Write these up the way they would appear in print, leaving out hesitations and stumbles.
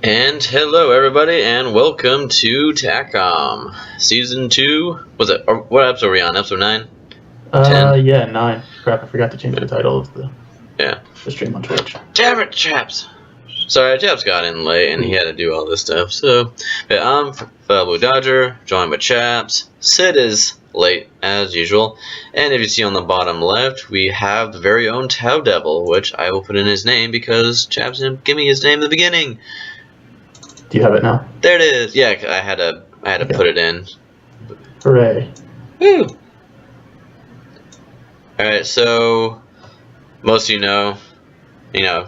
And hello everybody, and welcome to Tac-Com Season 2. Was it? Or what episode are we on? Episode 9? 10? Yeah, 9. Crap, I forgot to change the title of the stream on Twitch. Damn it, Chaps! Sorry, Chaps got in late and he had to do all this stuff. So, I'm Blue Dodger, joined by Chaps. Sid is late, as usual. And if you see on the bottom left, we have the very own Tau Devil, which I will put in his name because Chaps didn't give me his name in the beginning. Do you have it now? There it is. Yeah, I had to put it in. Hooray! Woo! All right, so most of you know,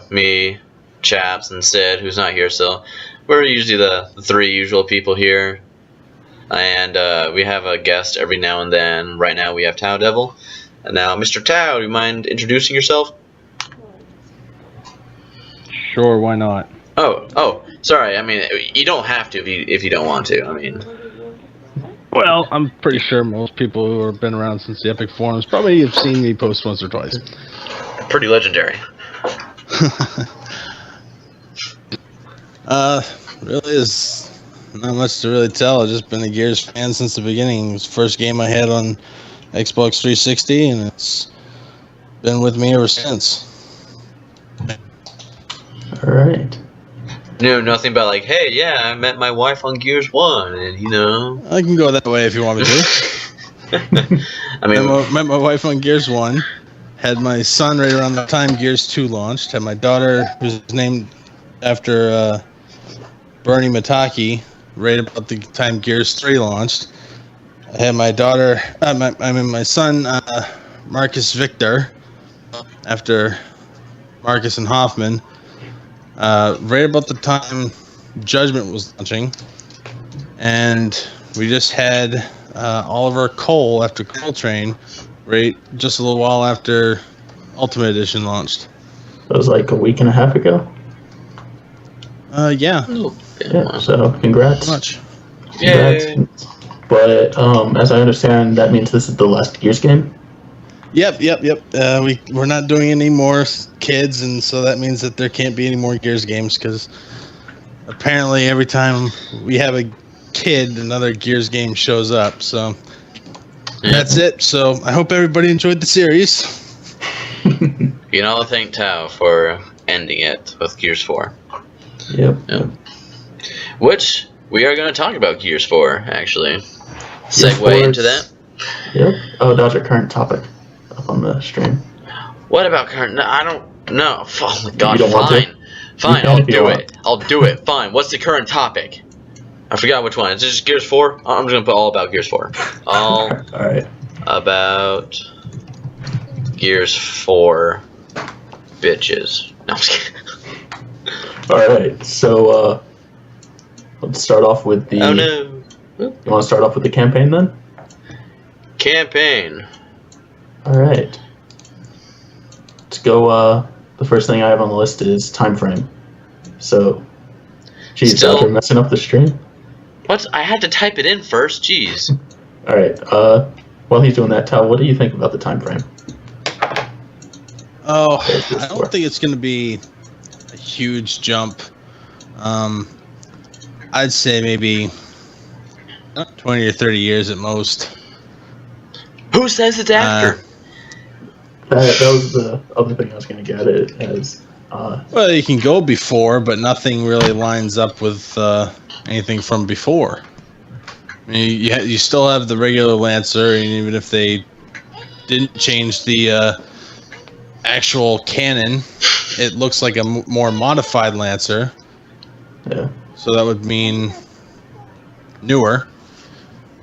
me, Chaps, and Sid, who's not here still. We're usually the three usual people here, and we have a guest every now and then. Right now we have Tau Devil, and now Mr. Tau, do you mind introducing yourself? Sure, why not? Oh, sorry. I mean, you don't have to if you don't want to. I mean, well, I'm pretty sure most people who have been around since the Epic Forums probably have seen me post once or twice. Pretty legendary. Really is not much to really tell. I've just been a Gears fan since the beginning. It was the first game I had on Xbox 360, and it's been with me ever since. All right. Nothing about like, hey, yeah, I met my wife on Gears 1, and I can go that way if you want me to. I mean, met my wife on Gears 1, had my son right around the time Gears 2 launched, had my daughter, who's named after Bernie Mataki, right about the time Gears 3 launched. I had my daughter, my son, Marcus Victor, after Marcus and Hoffman. Right about the time Judgment was launching, and we just had Oliver Cole after Coltrane, right just a little while after Ultimate Edition launched. That was like a week and a half ago. Yeah. Yeah. So congrats. Much. Yay. But as I understand, that means this is the last Gears game. Yep. We're not doing any more kids, and so that means that there can't be any more Gears games, because apparently every time we have a kid, another Gears game shows up. So that's it. So I hope everybody enjoyed the series. You can all thank Tau for ending it with Gears 4. Yep. Which we are going to talk about Gears 4, actually. Gears 4 Segue into that. Yep. Oh, that's our current topic up on the stream. What about current? No, I don't know. Oh my god, You don't want to? Fine, I'll do it. I'll do it. Fine. What's the current topic? I forgot which one. Is it just Gears 4? I'm just going to put all about Gears 4. All right. About Gears 4 bitches. No, I'm just kidding. Alright, so let's start off with the... Oh no. You want to start off with the campaign then? Campaign. Alright. Let's go, the first thing I have on the list is time frame. So, geez, after messing up the stream? What? I had to type it in first, jeez. Alright, while he's doing that, Tal, what do you think about the time frame? Oh, I don't think it's going to be a huge jump. I'd say maybe 20 or 30 years at most. Who says it's after? That was the other thing I was going to get at as... Well, you can go before, but nothing really lines up with anything from before. I mean, you still have the regular Lancer, and even if they didn't change the actual cannon, it looks like a more modified Lancer. Yeah. So that would mean newer.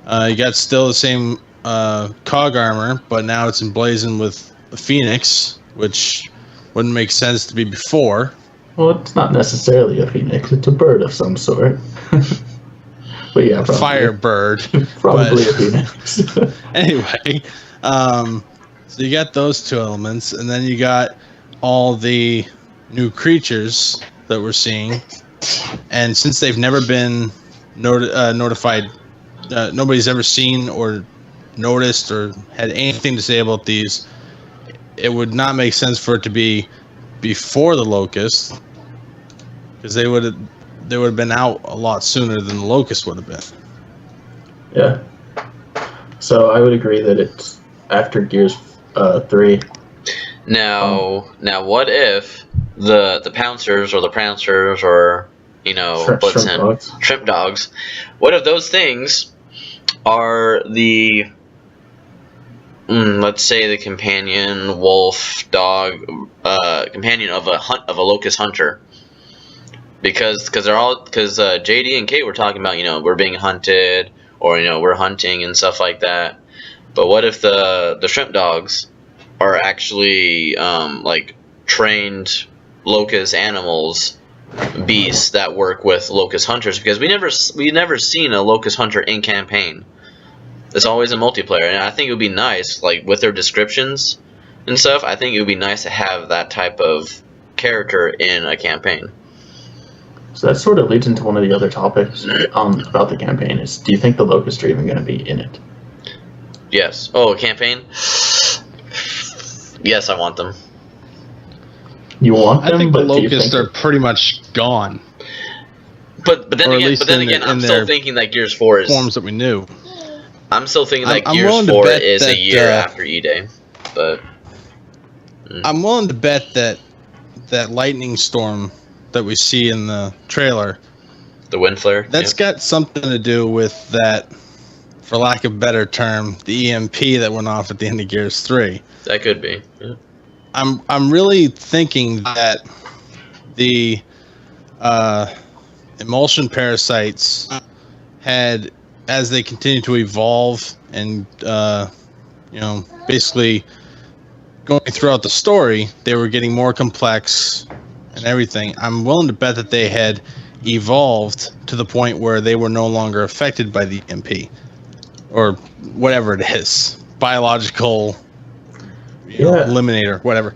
You got still the same cog armor, but now it's emblazoned with the Phoenix, which wouldn't make sense to be before. Well, it's not necessarily a Phoenix. It's a bird of some sort. But yeah, probably. Firebird. Probably a Phoenix. Anyway, so you got those two elements, and then you got all the new creatures that we're seeing. And since they've never been notified, nobody's ever seen or noticed or had anything to say about these, it would not make sense for it to be before the Locust, because they they would have been out a lot sooner than the Locust would have been. Yeah. So I would agree that it's after Gears 3. Now what if the Pouncers or the Prancers or Shrimp dogs? What if those things are the let's say the companion wolf dog, companion of a locust hunter? Because JD and Kate were talking about we're being hunted or we're hunting and stuff like that. But what if the shrimp dogs are actually like trained locust animals, beasts that work with locust hunters? Because we never seen a locust hunter in campaign. It's always a multiplayer, and I think it would be nice, like with their descriptions and stuff. I think it would be nice to have that type of character in a campaign. So that sort of leads into one of the other topics about the campaign. Is, do you think the locusts are even going to be in it? Yes. Oh, campaign. Yes, I want them. You want them? I think the but locusts are pretty much gone. But then again, I'm still thinking that Gears 4 is forms that we knew. I'm still thinking that Gears 4 is a year after E-Day, but I'm willing to bet that lightning storm that we see in the trailer, the wind flare, that's got something to do with that, for lack of a better term, the EMP that went off at the end of Gears 3. That could be. Yeah. I'm really thinking that the emulsion parasites had, as they continue to evolve and basically going throughout the story, they were getting more complex and everything. I'm willing to bet that they had evolved to the point where they were no longer affected by the EMP or whatever it is, biological eliminator, whatever.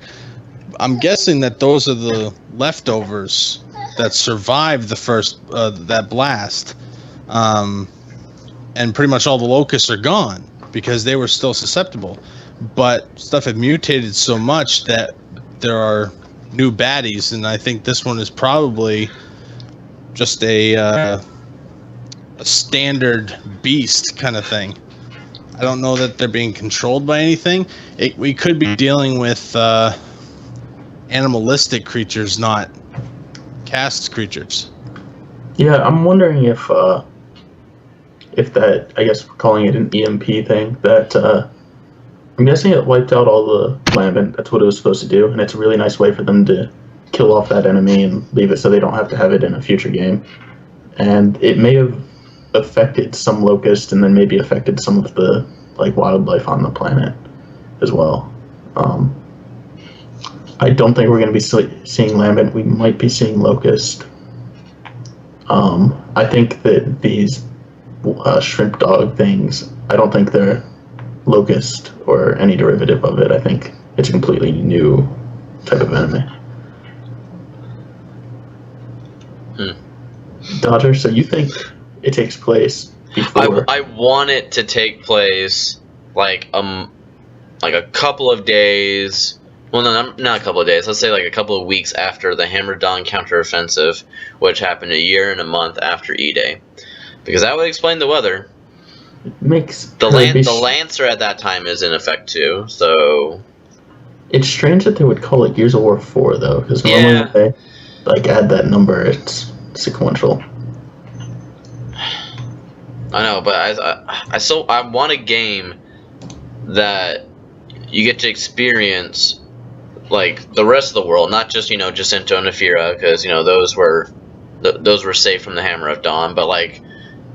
I'm guessing that those are the leftovers that survived the first that blast, and pretty much all the locusts are gone because they were still susceptible. But stuff had mutated so much that there are new baddies, and I think this one is probably just a standard beast kind of thing. I don't know that they're being controlled by anything. We could be dealing with animalistic creatures, not cast creatures. Yeah, I'm wondering if that, I guess we're calling it an EMP thing, that I'm guessing it wiped out all the lambent. That's what it was supposed to do, and it's a really nice way for them to kill off that enemy and leave it so they don't have to have it in a future game. And it may have affected some locust and then maybe affected some of the wildlife on the planet as well. I don't think we're going to be seeing lambent. We might be seeing locust. I think that these shrimp dog things, I don't think they're locust or any derivative of it. I think it's a completely new type of enemy. Dodger, so you think it takes place before? I want it to take place like a couple of days. Well, no, not a couple of days. Let's say like a couple of weeks after the Hammer Dawn counteroffensive, which happened a year and a month after E-Day, because that would explain the weather. The Lancer at that time is in effect too, so it's strange that they would call it Gears of War 4 though, because normally when they add that number, it's sequential. I know, but I want a game that you get to experience like the rest of the world, not just Jacinto and Nefira, because those were safe from the Hammer of Dawn, but like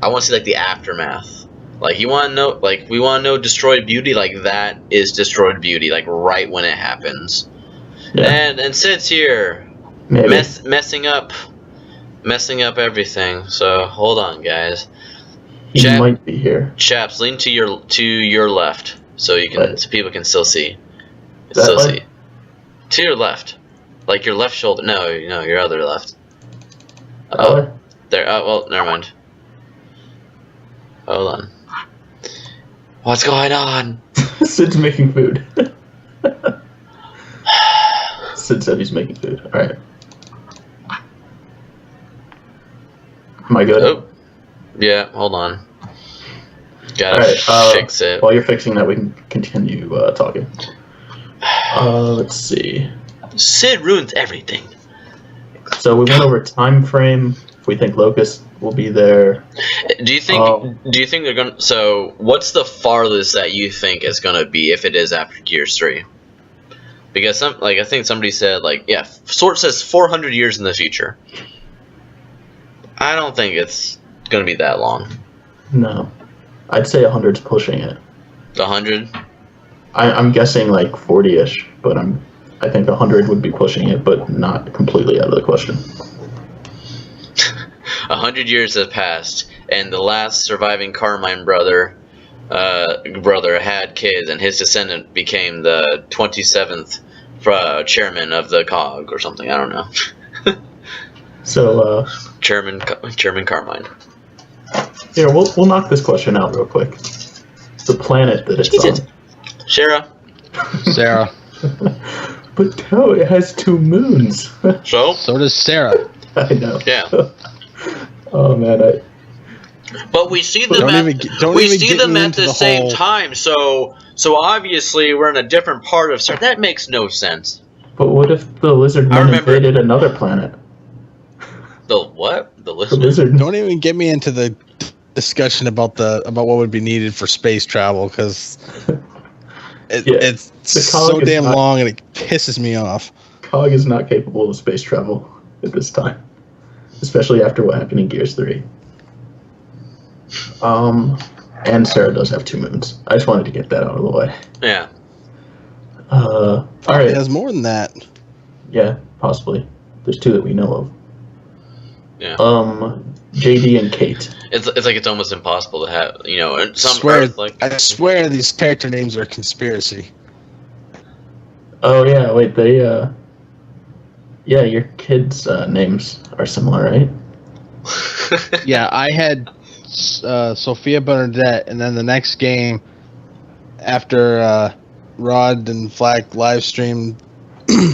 I want to see the aftermath. Like we want to know Destroyed Beauty, like that is Destroyed Beauty, like right when it happens. Yeah. And Sid's here, messing up everything. So hold on, guys. He might be here. Chaps, lean to your left, so so people can still see. See. To your left, like your left shoulder. No, your other left. There. Oh well, never mind. Hold on. What's going on? Sid's making food. Sid said he's making food. Alright. Am I good? Oh, yeah. Hold on. Gotta fix it. While you're fixing that, we can continue talking. Let's see. Sid ruins everything. So we went over time frame. If we think Locust will be there. Do you think they're gonna? So, what's the farthest that you think is gonna be if it is after Gears 3? Because I think somebody said Sort says 400 years in the future. I don't think it's gonna be that long. No, I'd say 100's pushing it. 100. I'm guessing 40-ish, but I think 100 would be pushing it, but not completely out of the question. 100 years have passed, and the last surviving Carmine brother had kids, and his descendant became the 27th chairman of the COG or something. I don't know. So Chairman Carmine. Here, we'll knock this question out real quick. The planet that it's on. Sarah. But no, it has 2 moons. So does Sarah. I know. Yeah. Oh man, But we see them at the same time. So obviously we're in a different part of Sarah. That makes no sense. But what if the lizard men invaded another planet? The what? The lizard? The lizard. Don't even get me into the discussion about what would be needed for space travel, because it's so damn long and it pisses me off. COG is not capable of space travel at this time, especially after what happened in Gears 3. And Sarah does have 2 moons. I just wanted to get that out of the way. Yeah. All right. It has more than that. Yeah, possibly. There's 2 that we know of. Yeah. JD and Kate. It's almost impossible to have, and I swear these character names are a conspiracy. Oh yeah, wait, yeah, your kids' names are similar, right? Yeah, I had Sophia Bernadette, and then the next game, after Rod and Flack live streamed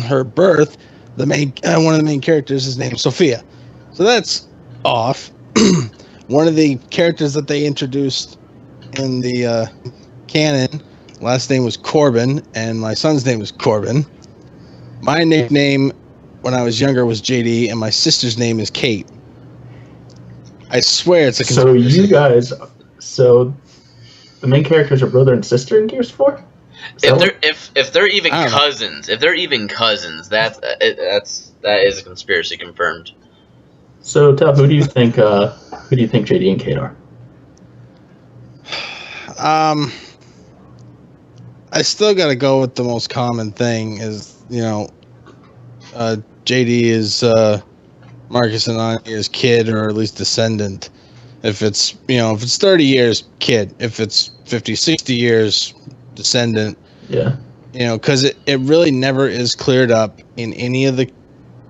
her birth, one of the main characters is named Sophia. So that's off. One of the characters that they introduced in the canon, last name was Corbin, and my son's name was Corbin. My nickname when I was younger was JD, and my sister's name is Kate. I swear it's a conspiracy. So the main characters are brother and sister in Gears 4? If they're even cousins, that is a conspiracy confirmed. So, Tab, who do you think JD and Kate are? I still got to go with the most common thing is, JD is Marcus and Anya's kid, or at least descendant. If it's 30 years, kid. If it's 50, 60 years, descendant. Yeah. Because it really never is cleared up in any of the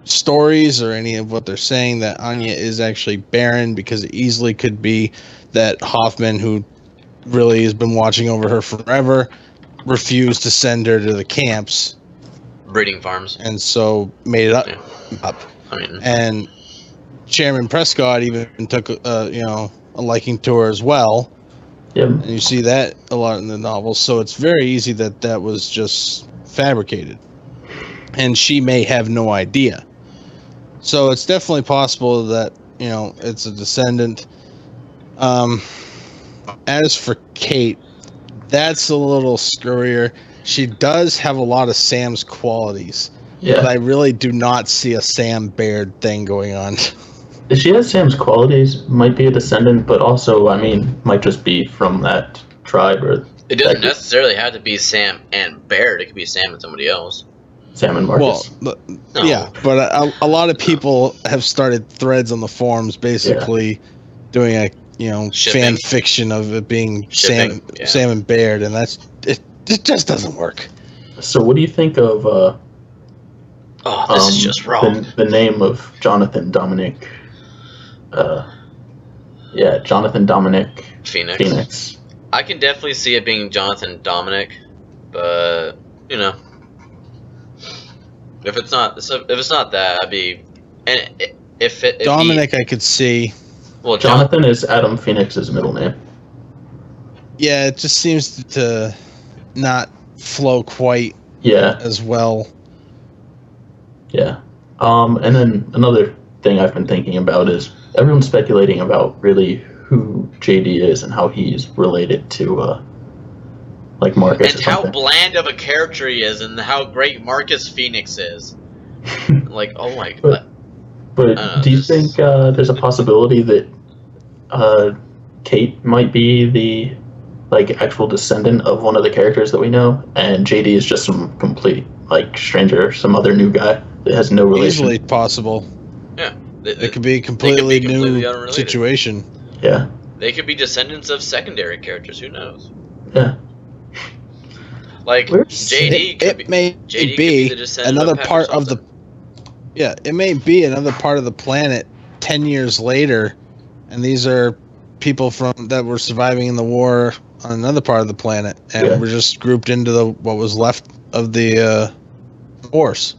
stories or any of what they're saying that Anya is actually barren, because it easily could be that Hoffman, who really has been watching over her forever, refused to send her to the camps, breeding farms, and so made it up. And Chairman Prescott even took a liking to her as well. Yep. And you see that a lot in the novels, so it's very easy that was just fabricated, and she may have no idea. So it's definitely possible that it's a descendant. As for Kate, that's a little screwier. She does have a lot of Sam's qualities, but I really do not see a Sam Baird thing going on. She has Sam's qualities, might be a descendant, but also, might just be from that tribe. Or it doesn't necessarily have to be Sam and Baird. It could be Sam and somebody else. Sam and Marcus. Well, yeah, but a lot of people have started threads on the forums, basically doing a fan fiction of it being Sam and Baird, and it just doesn't work. So what do you think of this is just wrong. The name of Jonathan Dominic Jonathan Dominic Phoenix. I can definitely see it being Jonathan Dominic, but if it's not that, I'd be, and if Dominic, I could see. Well, Jonathan is Adam Phoenix's middle name. Yeah, it just seems to not flow quite as well. Yeah. And then another thing I've been thinking about is everyone's speculating about really who JD is and how he's related to like Marcus and or how something. bland of a character he is, and how great Marcus Phoenix is. Like, oh my god. But do you think there's a possibility that Kate might be the like actual descendant of one of the characters that we know, and JD is just some complete like stranger, some other new guy that has no relation? Easily possible. Yeah. It could be a completely new unrelated situation. Yeah. They could be descendants of secondary characters. Who knows? Yeah. Like JD could be the descendant another of part of the. Yeah, it may be another part of the planet 10 years later, and these are people that were surviving in the war on another part of the planet, and we're just grouped into what was left of the force.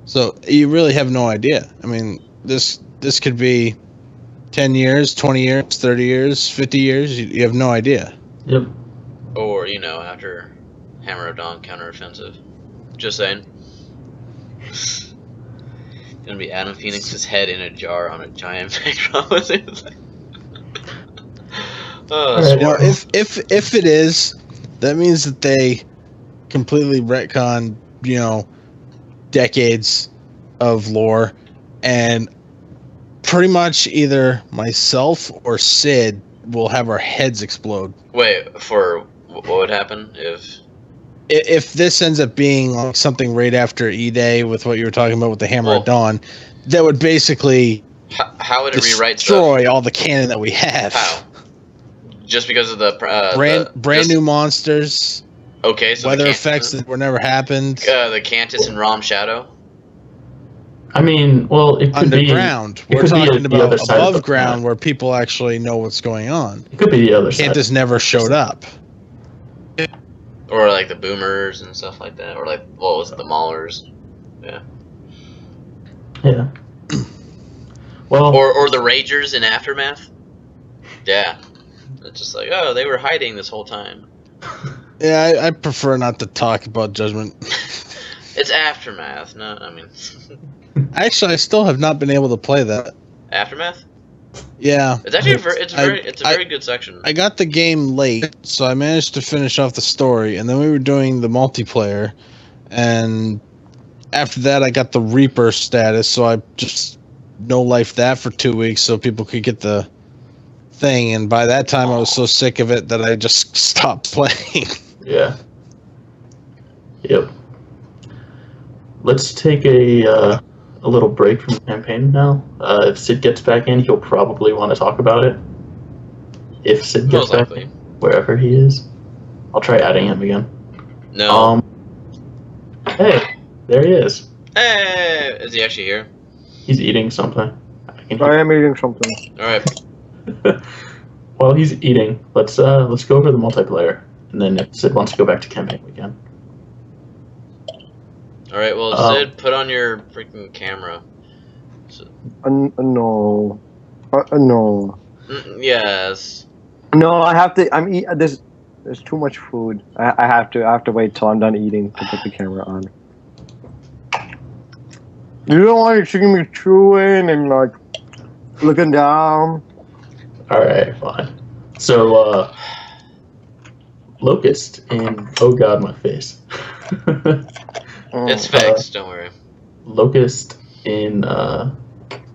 So you really have no idea. I mean, this could be 10 years, 20 years, 30 years, 50 years. You have no idea. Yep. Or, after Hammer of Dawn counteroffensive. Just saying. Gonna be Adam Phoenix's head in a jar on a giant background. If it is, that means that they completely retcon, decades of lore, and pretty much either myself or Sid will have our heads explode. Wait, for what would happen if this ends up being like something right after E-Day with what you were talking about with the Hammer of Dawn, that would basically how would it rewrite destroy all the canon that we have. How? Just because of the brand new monsters. Okay, so weather effects that were never happened. The Cantus and Rom Shadow. I mean, well, it could underground. Be, we're talking about above ground where people actually know what's going on. It could be the other side. Cantus never showed up. Or like the boomers and stuff like that. Or like, what was it, the maulers? Yeah. Yeah. Well. Or the ragers in Aftermath. Yeah. It's just like, oh, they were hiding this whole time. Yeah, I prefer not to talk about Judgment. It's Aftermath. No, I mean. Actually, I still have not been able to play that. Aftermath? Yeah. It's actually it's a very good section. I got the game late, so I managed to finish off the story, and then we were doing the multiplayer, and after that I got the Reaper status, so I just no-lifed that for 2 weeks so people could get the thing, and by that time I was so sick of it that I just stopped playing. Yeah. Yep. Let's take a little break from the campaign now. If Sid gets back in, he'll probably want to talk about it. If Sid gets back in, wherever he is. I'll try adding him again. No. Hey, there he is. Hey, is he actually here? He's eating something. I am eating something. Alright. While he's eating, let's go over the multiplayer, and then if Sid wants to go back to camping, we can. Alright, well, Sid, put on your freaking camera. No. No. Yes. No, I have to. There's too much food. I have to wait till I'm done eating to put the camera on. You don't want to see me chewing and like looking down. All right, fine. So, Locust in oh god, my face. It's fixed. Don't worry. Locust in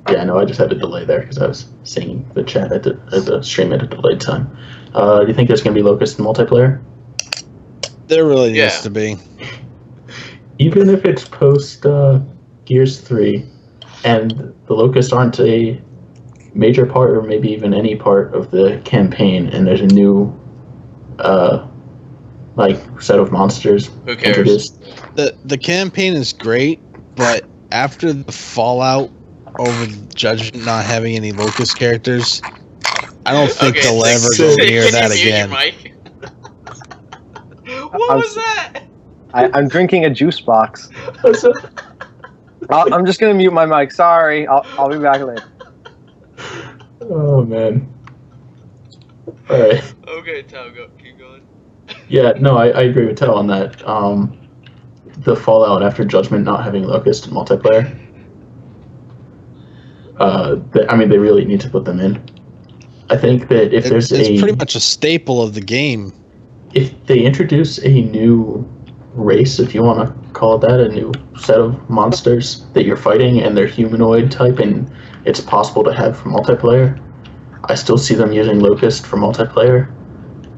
yeah, no, I just had a delay there because I was seeing the chat at the stream at a delayed time. Do you think there's gonna be Locust in multiplayer? There really needs to be. Even if it's post Gears 3, and the Locusts aren't a major part, or maybe even any part of the campaign, and there's a new set of monsters introduced. The campaign is great, but after the fallout over Judgment not having any Locust characters, I don't think they'll ever go near that again. What was that? I'm drinking a juice box. I'm just gonna mute my mic. Sorry, I'll be back later. Oh man. All right. Okay, Tao, keep going. Yeah, no, I agree with Tell on that. The fallout after Judgment not having Locust in multiplayer. They really need to put them in. I think that if It's pretty much a staple of the game. If they introduce a new race, if you want to call it that, a new set of monsters that you're fighting, and they're humanoid type, and it's possible to have for multiplayer, I still see them using Locust for multiplayer,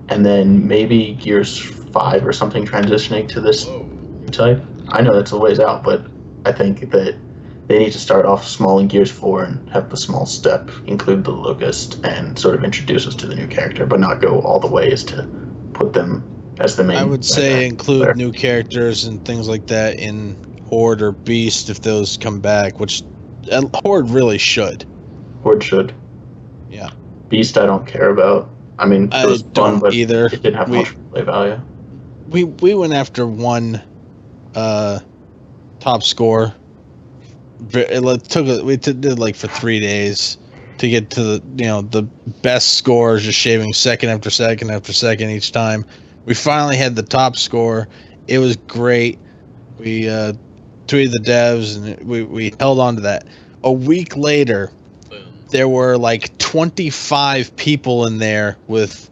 and then maybe Gears 5 or something transitioning to this new type. I know that's a ways out, but I think that they need to start off small in Gears 4 and have the small step include the Locust and sort of introduce us to the new character, but not go all the way as to put them as the main. I would say include new characters and things like that in Horde or Beast if those come back, which Horde really should. Horde should. Yeah. Beast I don't care about. I mean, it was fun, but either. It didn't have much play value. We went after one top score. We did like for 3 days to get to the best scores, just shaving second after second after second each time. We finally had the top score. It was great. We tweeted the devs and we held on to that. A week later, there were like 25 people in there with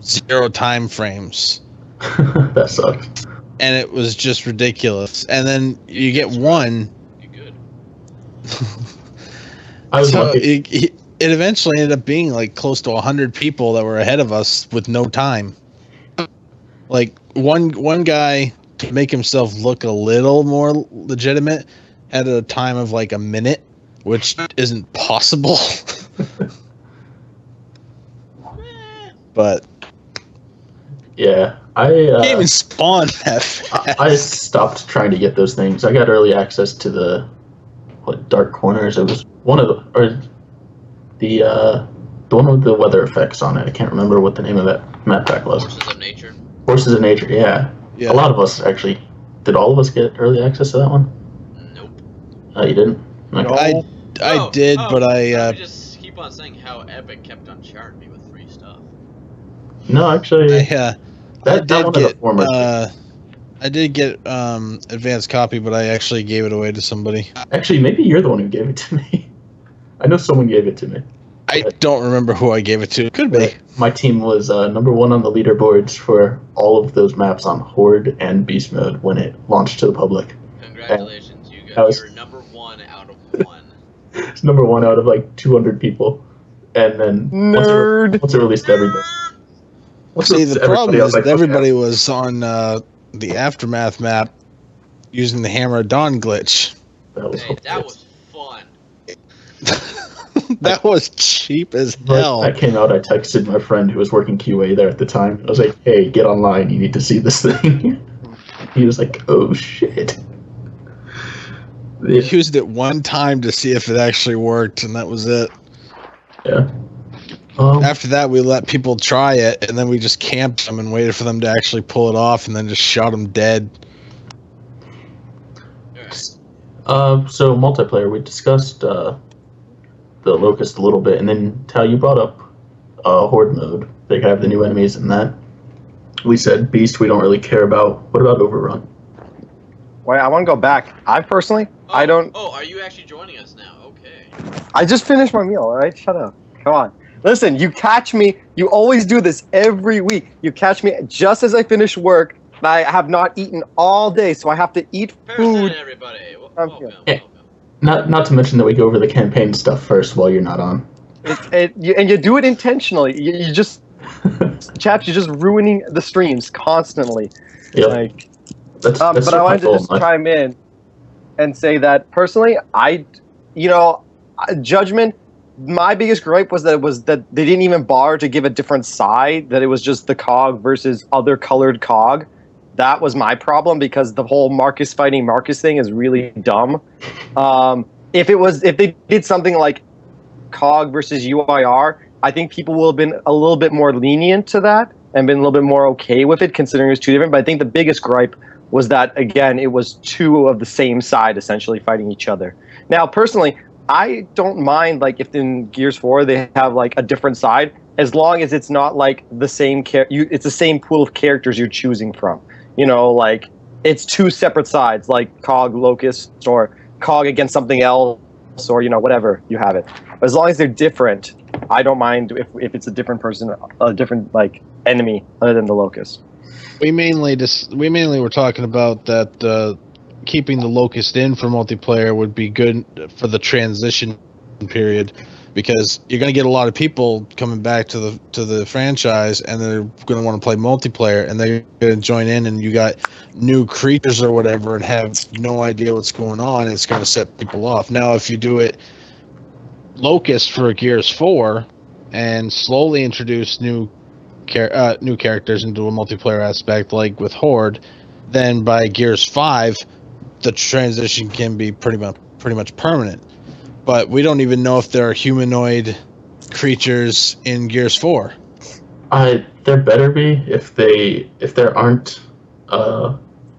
0 time frames. That sucks. And it was just ridiculous. And then you get one. It eventually ended up being like close to 100 people that were ahead of us with no time. Like one guy, to make himself look a little more legitimate, had a time of like a minute, which isn't possible. But yeah, I can't even spawn that fast. I stopped trying to get those things. I got early access to the Dark Corners. It was one of the one with the weather effects on it. I can't remember what the name of that map pack was. Forces of Nature. Forces of Nature. Yeah. A lot of us actually. Did all of us get early access to that one? Nope. You didn't. Okay. I did, but I just keep on saying how Epic kept on charting me with free stuff. No, actually, I did get advanced copy, but I actually gave it away to somebody. Actually, maybe you're the one who gave it to me. I know someone gave it to me. I don't remember who I gave it to. Could be. My team was number 1 on the leaderboards for all of those maps on Horde and Beast mode when it launched to the public. Congratulations, you guys. You're number 1 out of 1. It's number 1 out of like 200 people. And then once it released to everybody. See, the problem is that everybody was on the Aftermath map using the Hammer of Dawn glitch. That was fun. That was cheap as hell. That came out, I texted my friend who was working QA there at the time. I was like, hey, get online, you need to see this thing. He was like, oh shit. We used it one time to see if it actually worked, and that was it. Yeah. After that, we let people try it, and then we just camped them and waited for them to actually pull it off, and then just shot them dead. So multiplayer, we discussed the Locust a little bit, and then Tal, you brought up Horde mode. They have the new enemies in that. We said Beast we don't really care about. What about Overrun? Wait, I want to go back. I personally, I don't... Oh, are you actually joining us now? Okay. I just finished my meal, alright? Shut up. Come on. Listen, you catch me. You always do this every week. You catch me just as I finish work. I have not eaten all day, so I have to eat food. Everybody. Welcome. Not to mention that we go over the campaign stuff first while you're not on. And you do it intentionally. You just... Chaps, you're just ruining the streams constantly. Yep. Like, that's but I wanted to just chime in and say that personally, Judgment, my biggest gripe was that they didn't even bother to give a different side, that it was just the COG versus other colored COG. That was my problem, because the whole Marcus fighting Marcus thing is really dumb. If they did something like COG versus UIR, I think people will have been a little bit more lenient to that and been a little bit more okay with it, considering it's two different. But I think the biggest gripe was that, again, it was two of the same side essentially fighting each other. Now, personally, I don't mind like if in Gears 4 they have like a different side, as long as it's not like the same it's the same pool of characters you're choosing from. You know, like it's two separate sides, like COG Locust or COG against something else, or whatever you have it. But as long as they're different, I don't mind if it's a different person, a different like enemy other than the Locust. We mainly were talking about that keeping the Locust in for multiplayer would be good for the transition period, because you're going to get a lot of people coming back to the franchise, and they're going to want to play multiplayer, and they're going to join in, and you got new creatures or whatever and have no idea what's going on. It's going to set people off. Now, if you do it Locust for Gears 4 and slowly introduce new characters into a multiplayer aspect, like with Horde, then by Gears 5, the transition can be pretty much permanent. But we don't even know if there are humanoid creatures in Gears 4. There better be. If there aren't,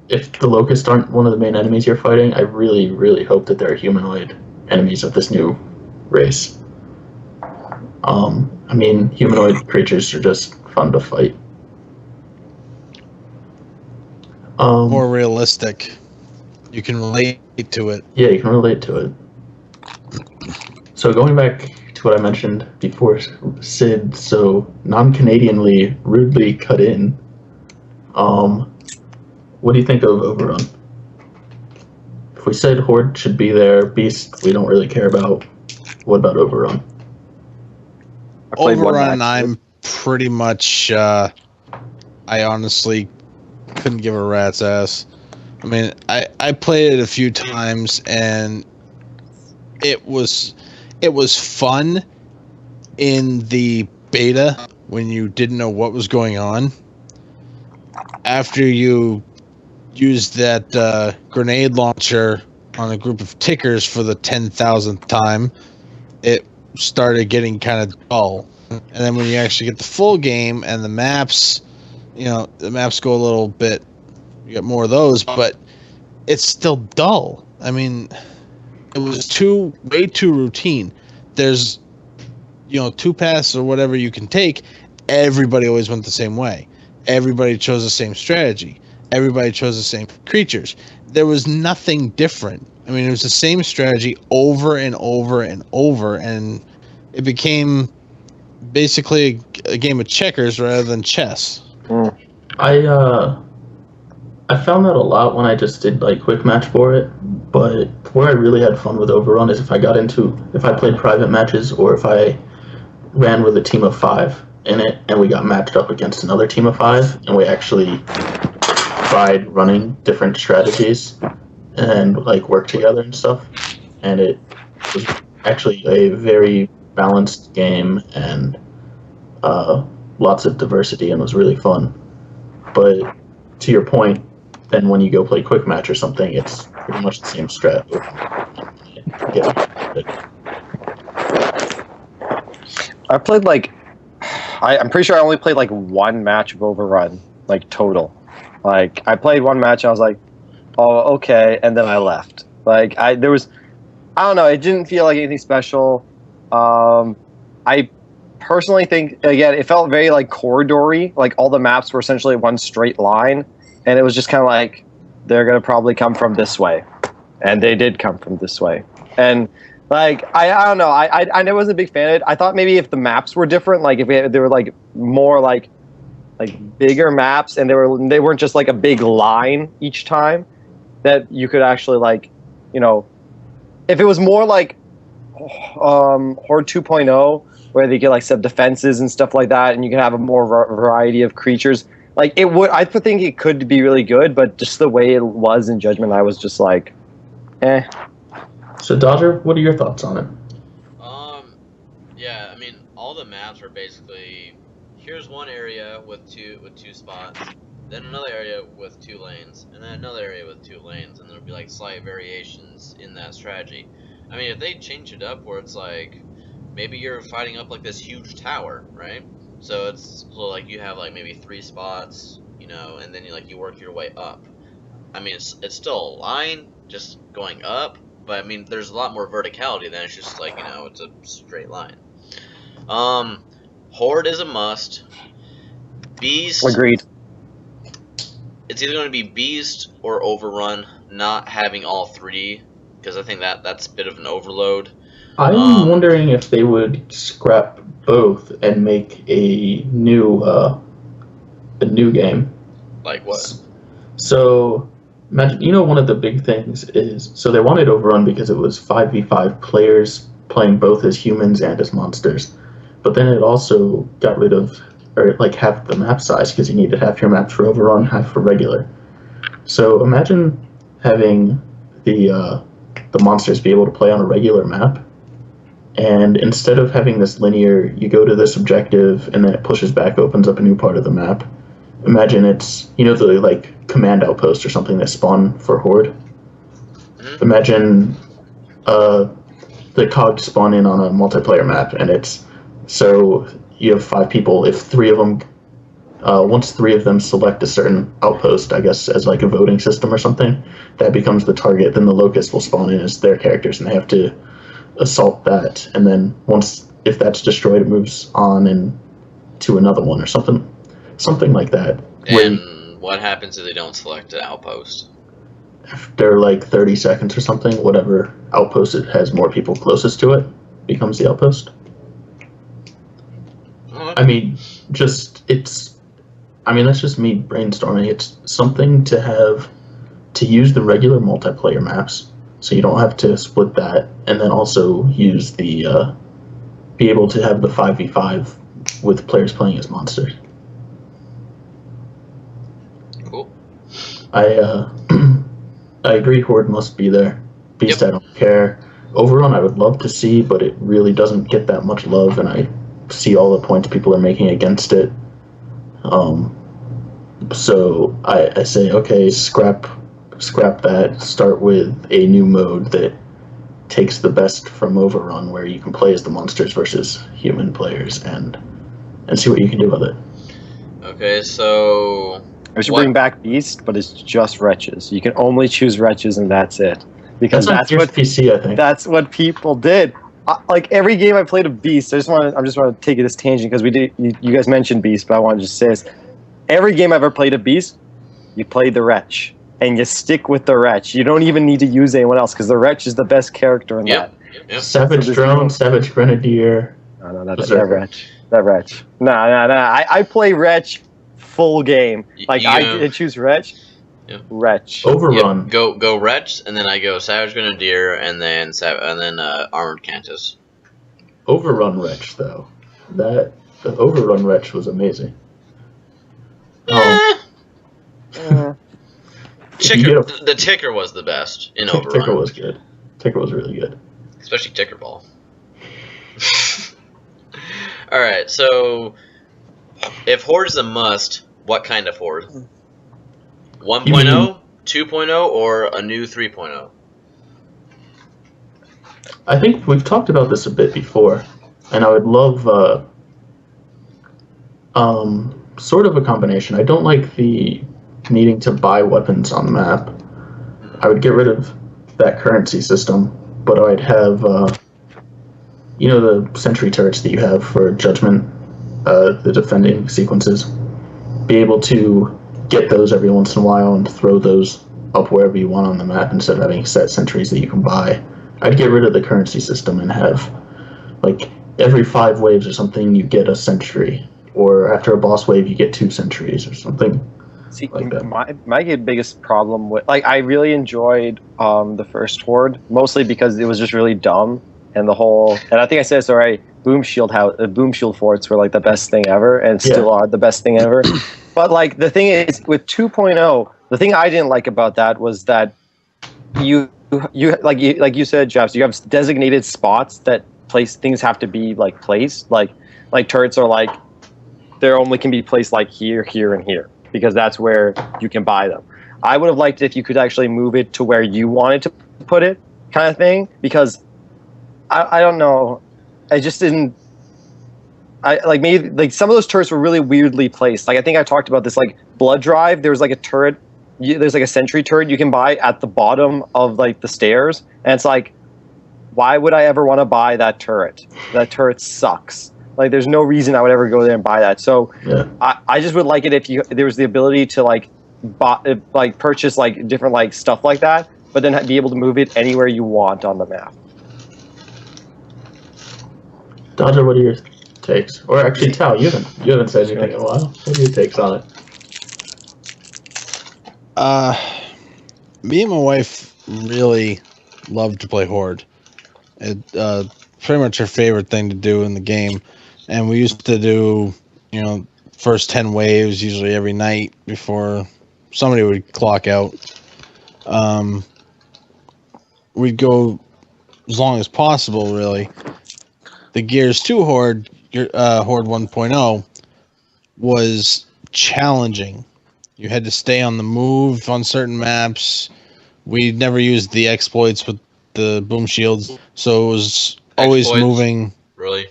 if the Locusts aren't one of the main enemies you're fighting, I really, really hope that there are humanoid enemies of this new race. I mean, humanoid creatures are just fun to fight. More realistic. You can relate to it. Yeah, you can relate to it. So going back to what I mentioned before, Sid, so non-Canadianly rudely cut in. What do you think of Overrun? If we said Horde should be there, Beast we don't really care about. What about Overrun? Overrun, I'm pretty much. I honestly couldn't give a rat's ass. I mean, I played it a few times, and it was fun in the beta when you didn't know what was going on. After you used that grenade launcher on a group of tickers for the 10,000th time, it started getting kind of dull. And then when you actually get the full game and the maps, the maps go a little bit, you get more of those, but it's still dull. I mean, it was way too routine. There's, 2 paths or whatever you can take. Everybody always went the same way. Everybody chose the same strategy. Everybody chose the same creatures. There was nothing different. I mean, it was the same strategy over and over and over, and it became basically a game of checkers rather than chess. I found that a lot when I just did like quick match for it, but where I really had fun with Overrun is if I played private matches, or if I ran with a team of 5 in it and we got matched up against another team of 5 and we actually tried running different strategies and like work together and stuff, and it was actually a very balanced game and lots of diversity, and was really fun. But to your point, then when you go play quick match or something, it's pretty much the same strat. I played I'm pretty sure I only played like 1 match of Overrun, like total. Like I played 1 match and I was like, oh, okay, and then I left. Like I don't know, it didn't feel like anything special. I personally think, again, it felt very like corridory. Like all the maps were essentially one straight line, and it was just kind of like they're gonna probably come from this way, and they did come from this way. And like I don't know, I wasn't a big fan of it. I thought maybe if the maps were different, like if they were like more like bigger maps, and they weren't just like a big line each time, that you could actually like, if it was more like Horde 2.0, where they get like some defenses and stuff like that, and you can have a more variety of creatures. Like it would, I think it could be really good, but just the way it was in Judgment, I was just like, eh. So Dodger, what are your thoughts on it? Yeah, I mean, all the maps were basically, here's one area with two spots, then another area with 2 lanes, and then another area with 2 lanes, and there'll be like slight variations in that strategy. I mean, if they change it up where it's like, maybe you're fighting up like this huge tower, right? So like you have like maybe 3 spots, and then you work your way up. I mean, it's still a line just going up, but I mean, there's a lot more verticality than it's just like, it's a straight line. Horde is a must. Beast. Agreed. It's either going to be Beast or Overrun, not having all three, because I think that's a bit of an overload. I'm wondering if they would scrap both and make a new game. Like what? So, imagine, one of the big things is, so they wanted Overrun because it was 5v5 players playing both as humans and as monsters. But then it also got rid of, or like half the map size, because you needed half your map for Overrun, half for regular. So imagine having the monsters be able to play on a regular map, and instead of having this linear, you go to this objective, and then it pushes back, opens up a new part of the map. Imagine it's, the like command outpost or something that spawn for Horde. Mm-hmm. Imagine the COG spawn in on a multiplayer map, and it's, so you have 5 people. If 3 of them, once 3 of them select a certain outpost, I guess as like a voting system or something, that becomes the target. Then the Locust will spawn in as their characters, and they have to assault that. And then if that's destroyed, it moves on and to another one or something like that. And what happens if they don't select an outpost? After like 30 seconds or something, whatever outpost it has more people closest to it becomes the outpost. I mean, that's just me brainstorming. It's something to have, to use the regular multiplayer maps, so you don't have to split that, and then also use be able to have the 5v5 with players playing as monsters. Cool. I agree, Horde must be there. Beast, Yep. I don't care. Overrun, I would love to see, but it really doesn't get that much love, and I see all the points people are making against it. So I say, okay, scrap that. Start with a new mode that takes the best from Overrun, where you can play as the monsters versus human players, and see what you can do with it. Okay, so I should bring back Beast, but it's just wretches. You can only choose wretches, and that's it. Because that's what PC, I think. That's what people did. Like every game I played of Beast, I just want to take this tangent because you guys mentioned Beast, but I want to just say this: every game I've ever played of Beast, you play the Wretch, and you stick with the Wretch. You don't even need to use anyone else because the Wretch is the best character in that. Yep. Savage Drone, Savage Grenadier. No, that Wretch. That Wretch. No. I play Wretch full game. Like I choose Wretch. Yep. Wretch. Overrun. Yep. Go Wretch, and then I go Savage Grenadier, and then Armored Cantus. Overrun Wretch, though. The Overrun Wretch was amazing. The Ticker was the best in Overrun. Ticker was good. Ticker was really good. Especially Ticker Ball. Alright, so if Horde is a must, what kind of Horde? 1.0, 2.0, or a new 3.0? I think we've talked about this a bit before, and I would love sort of a combination. I don't like the needing to buy weapons on the map. I would get rid of that currency system, but I'd have the sentry turrets that you have for judgment, the defending sequences, be able to get those every once in a while and throw those up wherever you want on the map instead of having set sentries that you can buy. I'd get rid of the currency system and have, like, every 5 waves or something you get a sentry, or after a boss wave you get 2 sentries or something. See, like that. My biggest problem with, like, I really enjoyed the first Horde, mostly because it was just really dumb, and I think I said this already, boom shield forts were like the best thing ever, and still are the best thing ever. But like the thing is, with 2.0, the thing I didn't like about that was that you said, Chaps, you have designated spots that things have to be like placed. Like turrets are like, they only can be placed like here, here, and here, because that's where you can buy them. I would have liked it if you could actually move it to where you wanted to put it, kind of thing, because I don't know, I just didn't. Maybe some of those turrets were really weirdly placed. Like I think I talked about this, like Blood Drive. There was like a turret there's like a sentry turret you can buy at the bottom of like the stairs, and it's like, why would I ever want to buy that turret? That turret sucks. Like, there's no reason I would ever go there and buy that. So I just would like it if there was the ability to like purchase like different like stuff like that, but then be able to move it anywhere you want on the map. Dodger, what are your takes? Or actually, Tal, you haven't said anything in a while. What are your takes on it? Me and my wife really love to play Horde. It pretty much her favorite thing to do in the game, and we used to do, first 10 waves usually every night before somebody would clock out. We'd go as long as possible, really. The Gears 2 Horde, Horde 1.0, was challenging. You had to stay on the move on certain maps. We never used the exploits with the boom shields, so it was always moving. Really?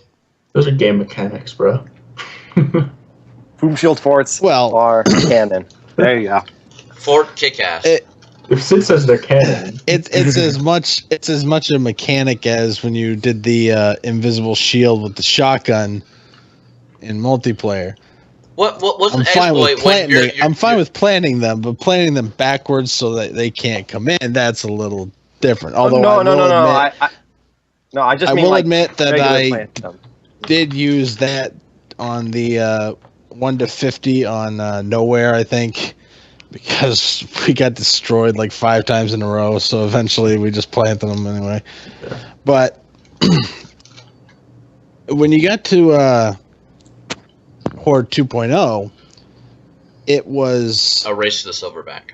Those are game mechanics, bro. Boom shield forts are canon. There you go. Fort kick-ass. If Sid says they're canon, it's as much a mechanic as when you did the invisible shield with the shotgun in multiplayer. What's an I'm fine with planting them, but planting them backwards so that they can't come in, that's a little different. Although I will admit that I did use that on the 1 to 50 on Nowhere, I think, because we got destroyed like 5 times in a row, so eventually we just planted them anyway. But when you got to Horde 2.0, it was a race to the silverback.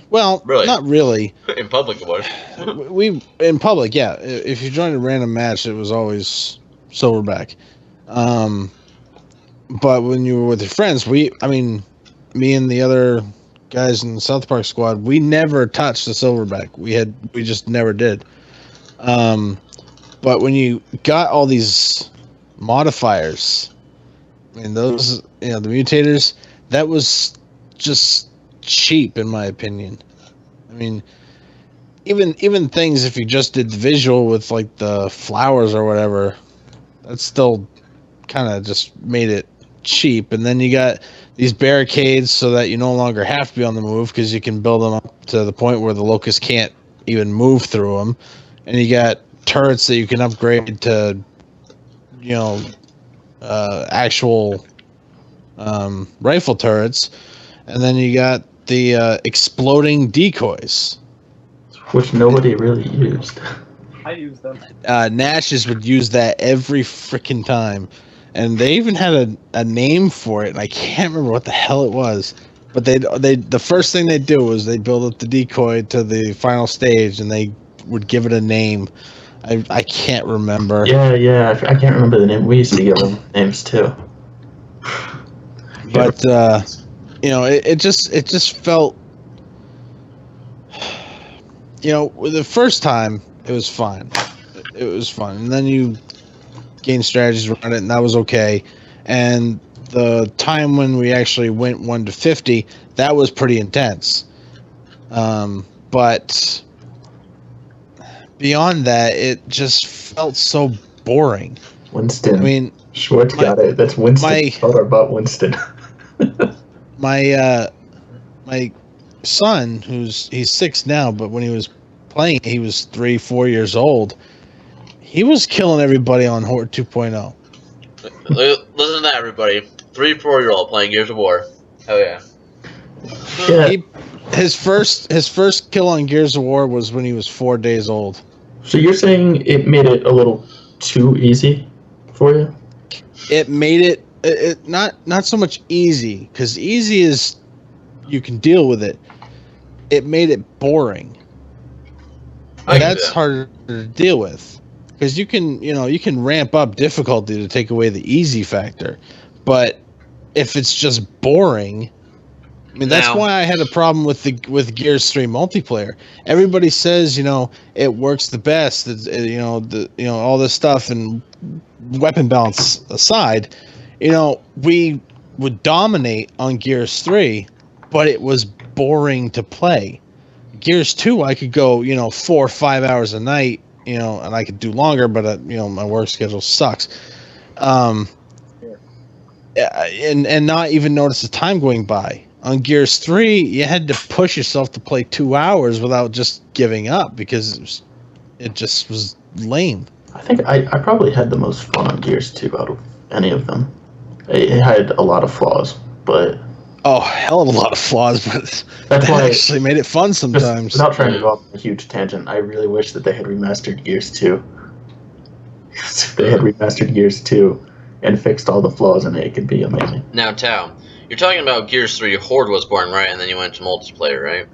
Well, really? Not really. In public, it was. In public, yeah. If you joined a random match, it was always silverback. But when you were with your friends, me and the other guys in the South Park squad, we never touched the silverback. We just never did. But when you got all these modifiers, those, the mutators, that was just cheap in my opinion. Even things, if you just did the visual with like the flowers or whatever, that still kind of just made it cheap. And then you got these barricades so that you no longer have to be on the move, because you can build them up to the point where the locust can't even move through them. And you got turrets that you can upgrade to, actual rifle turrets. And then you got the exploding decoys, which nobody really used. I used them. Nashes would use that every freaking time. And they even had a name for it, and I can't remember what the hell it was. But the first thing they'd do was they'd build up the decoy to the final stage, and they would give it a name. I can't remember. Yeah, I can't remember the name. We used to give them names too. But it just felt, the first time it was fine. It was fun, and then you gain strategies around it, and that was okay. And the time when we actually went 1 to 50, that was pretty intense. But beyond that, it just felt so boring. Winston. Schwartz got it. That's Winston. Told her about Winston. My son, he's 6 now, but when he was playing, he was 3-4 years old. He was killing everybody on Horde 2.0. Listen to that, everybody. 3-4-year-old playing Gears of War. Oh yeah. His first kill on Gears of War was when he was 4 days old. So you're saying it made it a little too easy for you? It made it not so much easy, because easy is you can deal with it. It made it boring. That's harder to deal with. Because you can ramp up difficulty to take away the easy factor, but if it's just boring, that's why I had a problem with Gears 3 multiplayer. Everybody says it works the best. All this stuff, and weapon balance aside, we would dominate on Gears 3, but it was boring to play. Gears 2, I could go, 4 or 5 hours a night, and I could do longer, but my work schedule sucks. And not even notice the time going by. On Gears 3, you had to push yourself to play 2 hours without just giving up because it just was lame. I think I probably had the most fun on Gears 2 out of any of them. It had a lot of flaws, but... Oh, hell of a lot of flaws, but that's why actually made it fun sometimes. Without trying to go off on a huge tangent, I really wish that they had remastered Gears 2. If they had remastered Gears 2 and fixed all the flaws in it, it could be amazing. Now, Tao, you're talking about Gears 3, Horde was born, right? And then you went to multiplayer, right?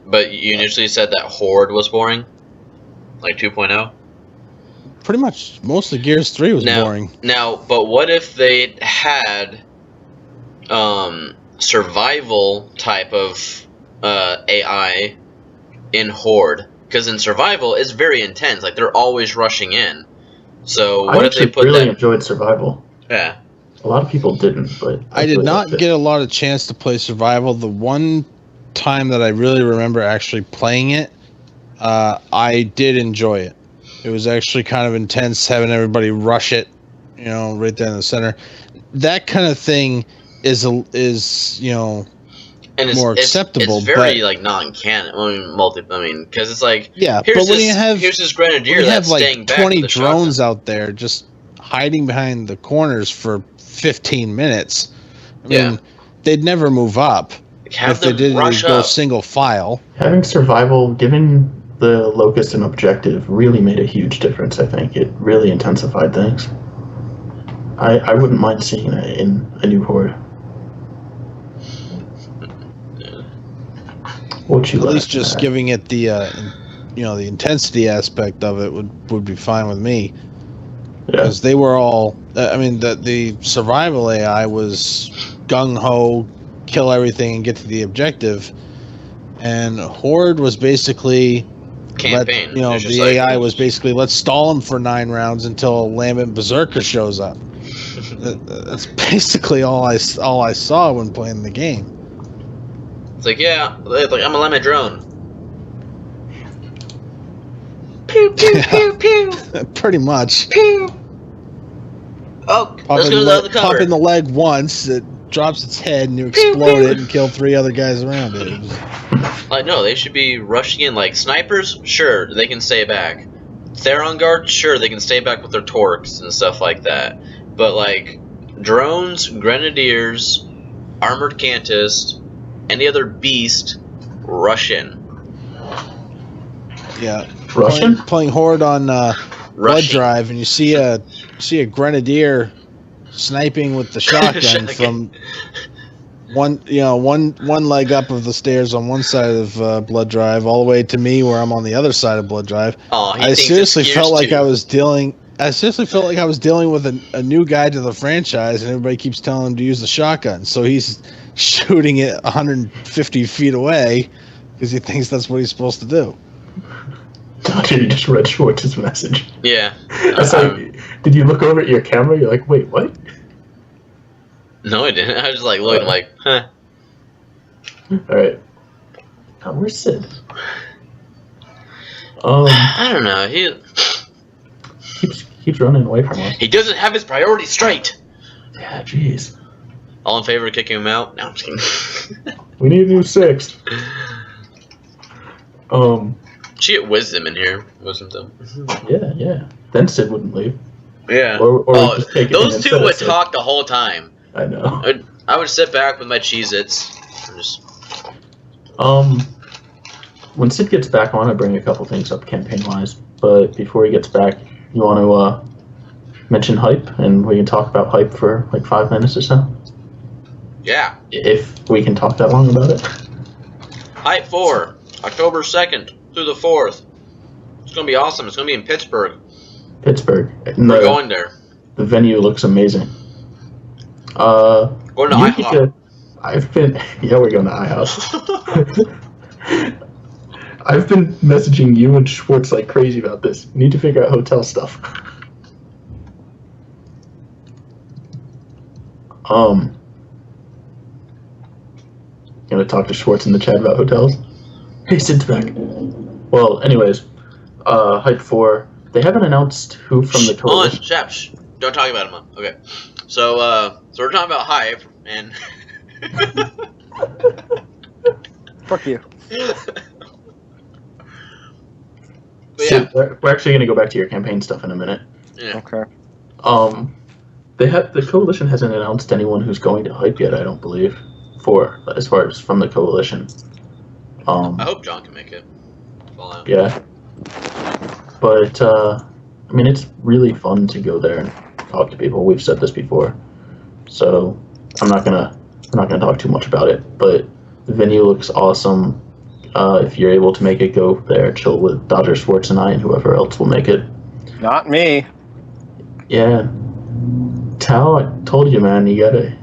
But you initially said that Horde was boring? Like 2.0? Pretty much most of Gears 3 was boring. Now, but what if they had survival type of AI in Horde? Because in survival, it's very intense. Like, they're always rushing in. So what if they put that... I really enjoyed survival. Yeah. A lot of people didn't, but... I did not get a lot of chance to play survival. The one time that I really remember actually playing it, I did enjoy it. It was actually kind of intense having everybody rush it, right there in the center. That kind of thing is and more acceptable. It's very like non-canon. Because it's like but here's this grenadier that's staying back. 20 drones out there just hiding behind the corners for 15 minutes. I mean, they'd never move up. If they did, they'd go single file. Having survival, giving the locust an objective really made a huge difference, I think. It really intensified things. I wouldn't mind seeing that in a new Horde. At least just giving it the the intensity aspect of it would be fine with me. Because they were all... the survival AI was gung-ho, kill everything and get to the objective. And Horde was basically... campaign. The AI was basically, let's stall him for 9 rounds until Lambent Berserker shows up. That's basically all I saw when playing the game. It's like, I'm a Lambent drone. Pew, pew, pew, pew. Pretty much. Pew. Oh, let's go to the other cover. Pop in the leg once, it drops its head, and you explode it and kill 3 other guys around it. Like, no, they should be rushing in. Like, snipers, sure, they can stay back. Theron guard, sure, they can stay back with their torques and stuff like that. But, like, drones, grenadiers, armored Cantist, any other beast, rush in. Yeah. Playing Horde on Blood Drive, and you see a grenadier sniping with the shotgun from... one leg up of the stairs on one side of Blood Drive, all the way to me where I'm on the other side of Blood Drive. I seriously felt like I was dealing with a new guy to the franchise, and everybody keeps telling him to use the shotgun. So he's shooting it 150 feet away because he thinks that's what he's supposed to do. You just read Schwartz's message. Yeah. Did you look over at your camera? You're like, wait, what? No, I didn't. I was just like looking like, huh. Alright. Now, where's Sid? I don't know. He keeps running away from us. He doesn't have his priorities straight. Yeah, jeez. All in favor of kicking him out? No, I'm just kidding. We need a new 6th. She get wisdom in here. Wisdom though. Yeah. Then Sid wouldn't leave. Yeah. Or just take those two would talk the whole time. I know. I would sit back with my Cheez-Its. When Sid gets back, I want to bring a couple things up campaign-wise. But before he gets back, you want to mention hype, and we can talk about hype for like 5 minutes or so. Yeah. If we can talk that long about it. Hype 4, October 2nd through the 4th. It's gonna be awesome. It's gonna be in Pittsburgh. We're going there. The venue looks amazing. Going to IHOP. We're going to IHOP. I've been messaging you and Schwartz like crazy about this. We need to figure out hotel stuff. gonna talk to Schwartz in the chat about hotels. Hey, Sid's back. Well, anyways, Hype 4. They haven't announced who from the coalition. Chaps. Don't talk about him. Okay. So we're talking about Hype and. Fuck you. But So yeah. we're actually gonna go back to your campaign stuff in a minute. Yeah. Okay. The coalition hasn't announced anyone who's going to Hype yet. I don't believe, as far as from the coalition. I hope John can make it. Fallout. Yeah. But I mean, it's really fun to go there and talk to people. We've said this before, so I'm not gonna talk too much about it. But the venue looks awesome. If you're able to make it, go there, chill with Dodger, Schwartz, and I, and whoever else will make it. Not me. Yeah. Tao, I told you, man. You gotta.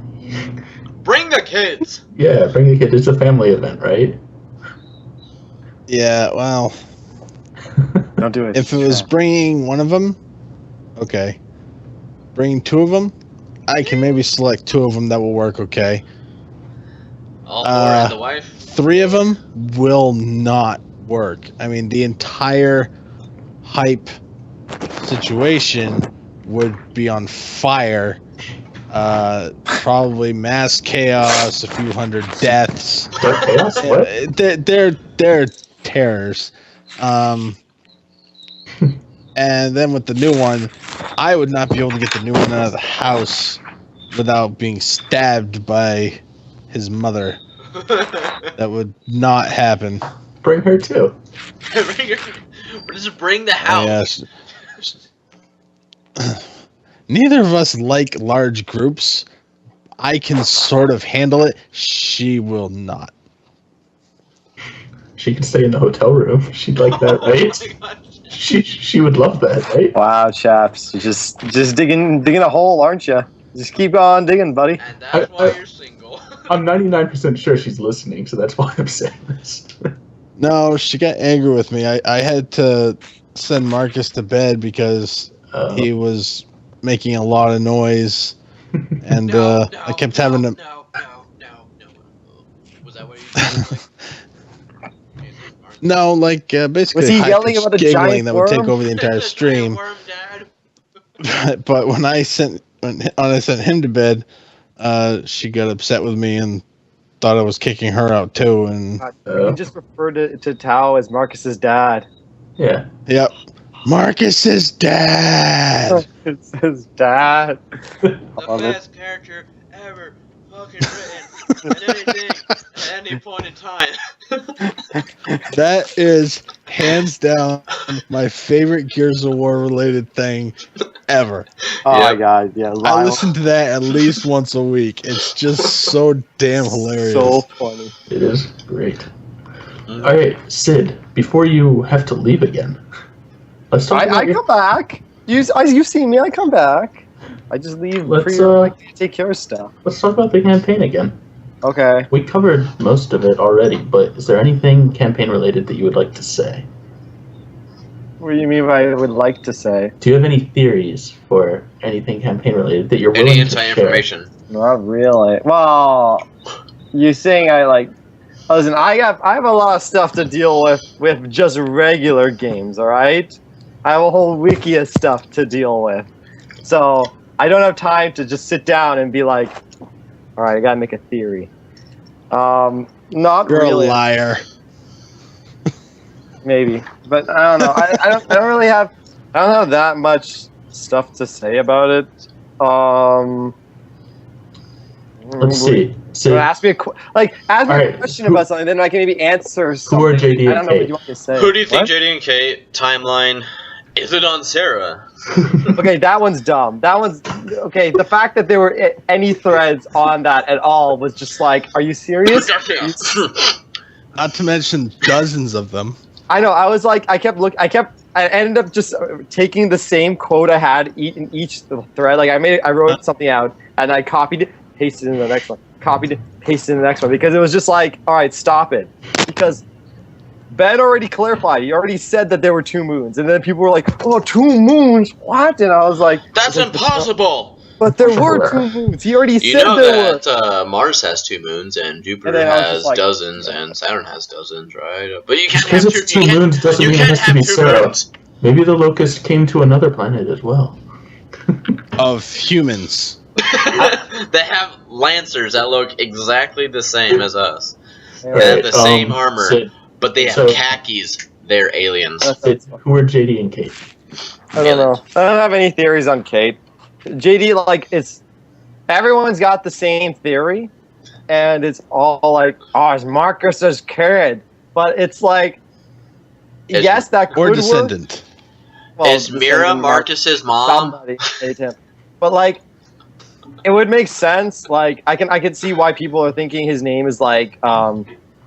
Bring the kids. Yeah, bring the kids. It's a family event, right? Yeah, well, Don't do it. if it was bringing one of them, okay. Bringing two of them, I can maybe select two of them that will work okay. All four and the wife. Three of them will not work. I mean, the entire Hype situation would be on fire. Probably mass chaos, a few hundred deaths. Dark Chaos? What? They're terrors. And then with the new one, I would not be able to get the new one out of the house without being stabbed by his mother. That would not happen. Bring her too. Just bring the house. Neither of us like large groups. I can sort of handle it. She will not. She can stay in the hotel room. She'd like that, right? Oh my gosh. She would love that, right? Wow, chaps, you're just digging a hole, aren't you? Just keep on digging, buddy. And that's why you're single. I'm 99% sure she's listening, so that's why I'm saying this. No, she got angry with me. I had to send Marcus to bed because he was making a lot of noise, and I kept having to. No. Was that what you said? No, like basically Was he yelling about a giggling giant that would take worm? over the entire stream. Worm, Dad. But when I sent him to bed, she got upset with me and thought I was kicking her out too. And You just referred to Tao as Marcus's dad. Yeah. yep, Marcus's dad. It's his dad. The best character ever fucking written in anything at any point in time. That is hands down my favorite Gears of War related thing ever. Oh Yep. my god, yeah. I Lyle. listen to that at least once a week. It's just so damn hilarious. So funny. It is great. Alright, Sid, before you have to leave again, let's talk about I come back. You've seen me. I come back. I just leave take care of stuff. Let's talk about the campaign again. Okay. We covered most of it already, but is there anything campaign related that you would like to say? What do you mean by I would like to say? Do you have any theories for anything campaign related that you're willing Any to inside share? information? Not really. Well, you're saying I like. Listen, I have a lot of stuff to deal with just regular games. All right, I have a whole wiki of stuff to deal with, so I don't have time to just sit down and be like, all right, I gotta make a theory. Not You're really. a liar. Maybe, but I don't know. I don't really have. I don't have that much stuff to say about it. Let's see. So ask me a Alright, question about something, then I can maybe answer something. Who are JD I don't and know what Kate? you want me to say. Who do you think What? JD and Kate timeline? Is it on Sarah? Okay, that one's dumb. That one's okay. The fact that there were any threads on that at all was just like, are you serious? Not to mention dozens of them. I know. I was like, I ended up just taking the same quote I had in each thread. Like I wrote something out and I copied it, pasted it in the next one, copied it, pasted it in the next one, because it was just like, all right, stop it, because Ben already clarified. He already said that there were 2 moons, and then people were like, "Oh, 2 moons? What?" And I was like, That's impossible. But there were 2 moons. He already You said know there were. that Mars has 2 moons and Jupiter And then I was has just like- dozens and Saturn has dozens, right? But you can't Because have it's two. two moons doesn't You mean it can't has to have be 2 Sarah. moons. Maybe the locust came to another planet as well. Of humans. They have lancers that look exactly the same as us. They Anyway, have the same armor, Sid, but they have so- khakis. They're aliens. Sid, who are JD and Kate? I don't know. I don't have any theories on Kate. JD, like, it's everyone's got the same theory, and it's all like, oh, it's Marcus's kid. But it's like, Is- yes, that could Or work. descendant. Well, Is Mira descendant Marcus's mom? Somebody hate him. But like, it would make sense. Like, I can see why people are thinking his name is like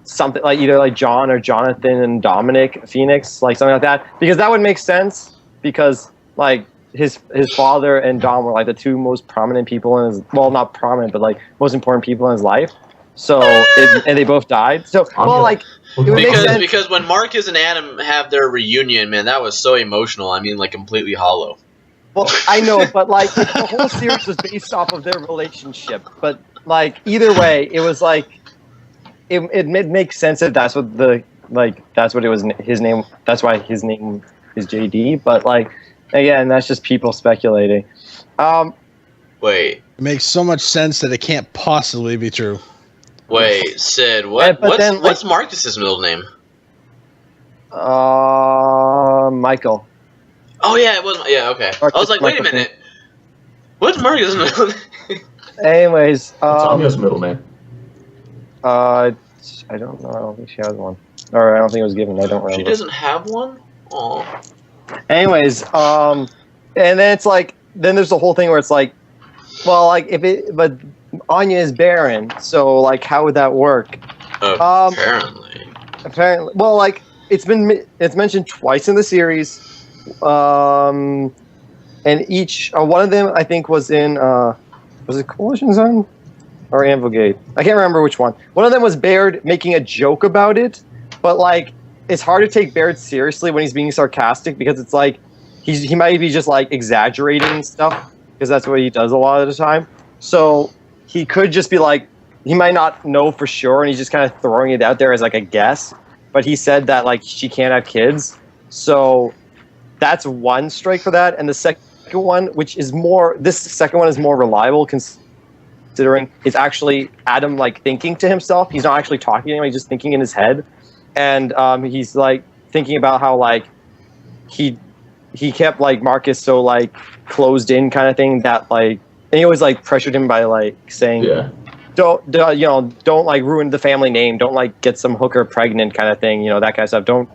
something like either like John or Jonathan and Dominic Phoenix, like something like that, because that would make sense. Because like his father and Dom were like the 2 most prominent people in his, well, not prominent, but like most important people in his life. So and they both died. So well, like it would make sense. Because when Marcus and Adam have their reunion, man, that was so emotional. I mean, like completely hollow. Well, I know, but like the whole series was based off of their relationship. But like either way, it was like it makes sense that that's what that's what it was his name. That's why his name is JD. But like again, that's just people speculating. Wait, It makes so much sense that it can't possibly be true. wait, Sid, But then, like- what's Marcus's middle name? Michael. Oh yeah, it was. Yeah, okay. I was like, wait a Marcus. minute. What's Marcus's middle name? Anyways, What's Anya's middle name? I don't know. I don't think she has one, or I don't think it was given. I don't remember. She doesn't have one. Oh. Anyways, and then it's like, then there's the whole thing where it's like, well, like but Anya is barren, so like, how would that work? Apparently, well, like it's mentioned twice in the series, and each one of them I think was in was it Coalition Zone or Anvil-Gate? I can't remember which one. One of them was Baird making a joke about it, but like it's hard to take Baird seriously when he's being sarcastic because it's like he might be just like exaggerating stuff because that's what he does a lot of the time. So he could just be like, he might not know for sure and he's just kind of throwing it out there as like a guess. But he said that like she can't have kids, so that's one strike for that. And the second one, which is more, this second one is more reliable considering it's actually Adam like thinking to himself. He's not actually talking to anyone, he's just thinking in his head. And he's like thinking about how like he kept like Marcus so like closed in kind of thing that like, and he always like pressured him by like saying, Yeah. don't like ruin the family name, don't like get some hooker pregnant kind of thing, that kind of stuff, don't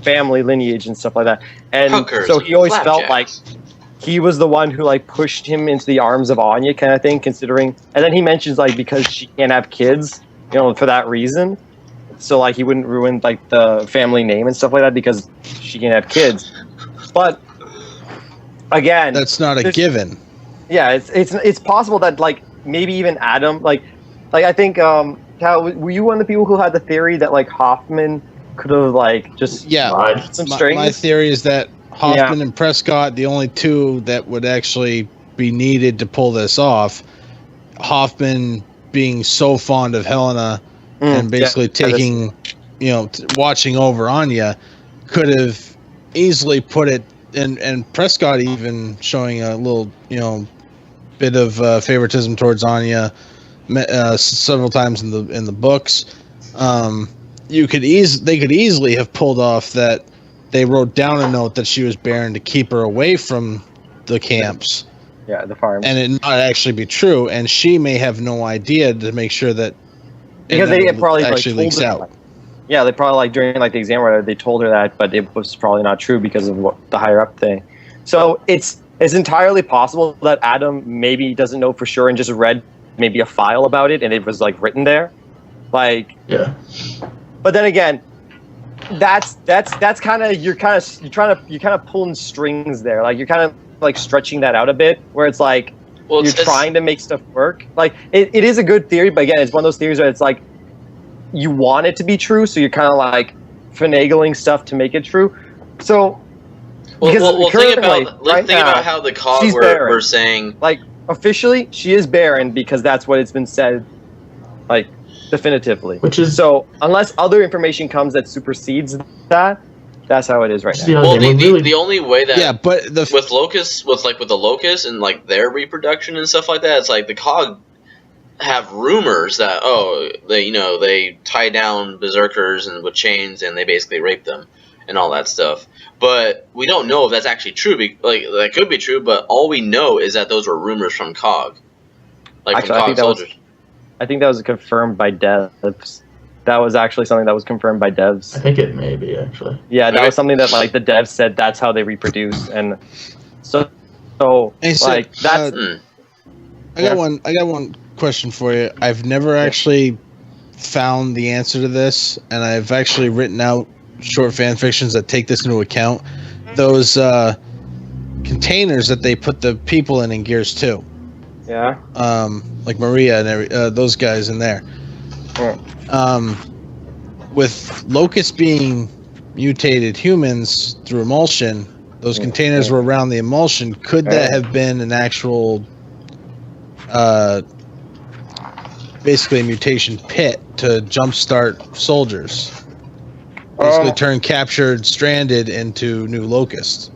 family lineage and stuff like that. And Hookers, so he always felt flapjacks. like he was the one who like pushed him into the arms of Anya kind of thing, considering. And then he mentions like because she can't have kids, for that reason. So like he wouldn't ruin like the family name and stuff like that because she can't have kids. But again, That's not a given. yeah, it's possible that like maybe even Adam like I think Cal, were you one of the people who had the theory that like Hoffman could have like just Yeah. Lied. some My strings? theory is that Hoffman and Prescott, the only 2 that would actually be needed to pull this off. Hoffman being so fond of Helena and basically taking, watching over Anya, could have easily put it, and Prescott even showing a little, bit of favoritism towards Anya several times in the books. They could easily have pulled off that they wrote down a note that she was barren to keep her away from the camps. Yeah, the farm. And it not actually be true, and she may have no idea to make sure that Because it they probably like, actually told leaks her, out. like- yeah, they probably like during like the exam where they told her that, but it was probably not true because of the higher up thing. So it's entirely possible that Adam maybe doesn't know for sure and just read maybe a file about it and it was like written there, like. Yeah. But then again, that's kind of you're kind of pulling strings there, like you're kind of like stretching that out a bit, where it's like you're trying to make stuff work. Like it is a good theory, but again, it's one of those theories where it's like you want it to be true, so you're kind of like finagling stuff to make it true. So Well, Because well, think currently, about right think now, about how the cog she's were barren. saying. Like officially, she is barren because that's what it's been said, like definitively. Which is So unless other information comes that supersedes that, that's how it is right which is now. the other Well, thing. the only way that Yeah, but with locusts, with the locusts and like their reproduction and stuff like that, it's like the cog have rumors that they tie down berserkers and with chains and they basically rape them and all that stuff. But we don't know if that's actually true. Like that could be true, but all we know is that those were rumors from cog, like Actually, from I cog think that was- soldiers. I think that was confirmed by devs. That was actually something that was confirmed by I devs. think it may be actually. Yeah, that Okay. was something that like the devs said that's how they reproduce, and so Hey, so, like that's I got one question for you. I've never actually found the answer to this, and I've actually written out short fan fictions that take this into account. Those containers that they put the people in Gears 2. yeah. Like Maria and those guys in there. With locusts being mutated humans through emulsion, those containers were around the emulsion. Could that have been an actual, basically a mutation pit to jumpstart soldiers? Basically turn captured, stranded into new locusts.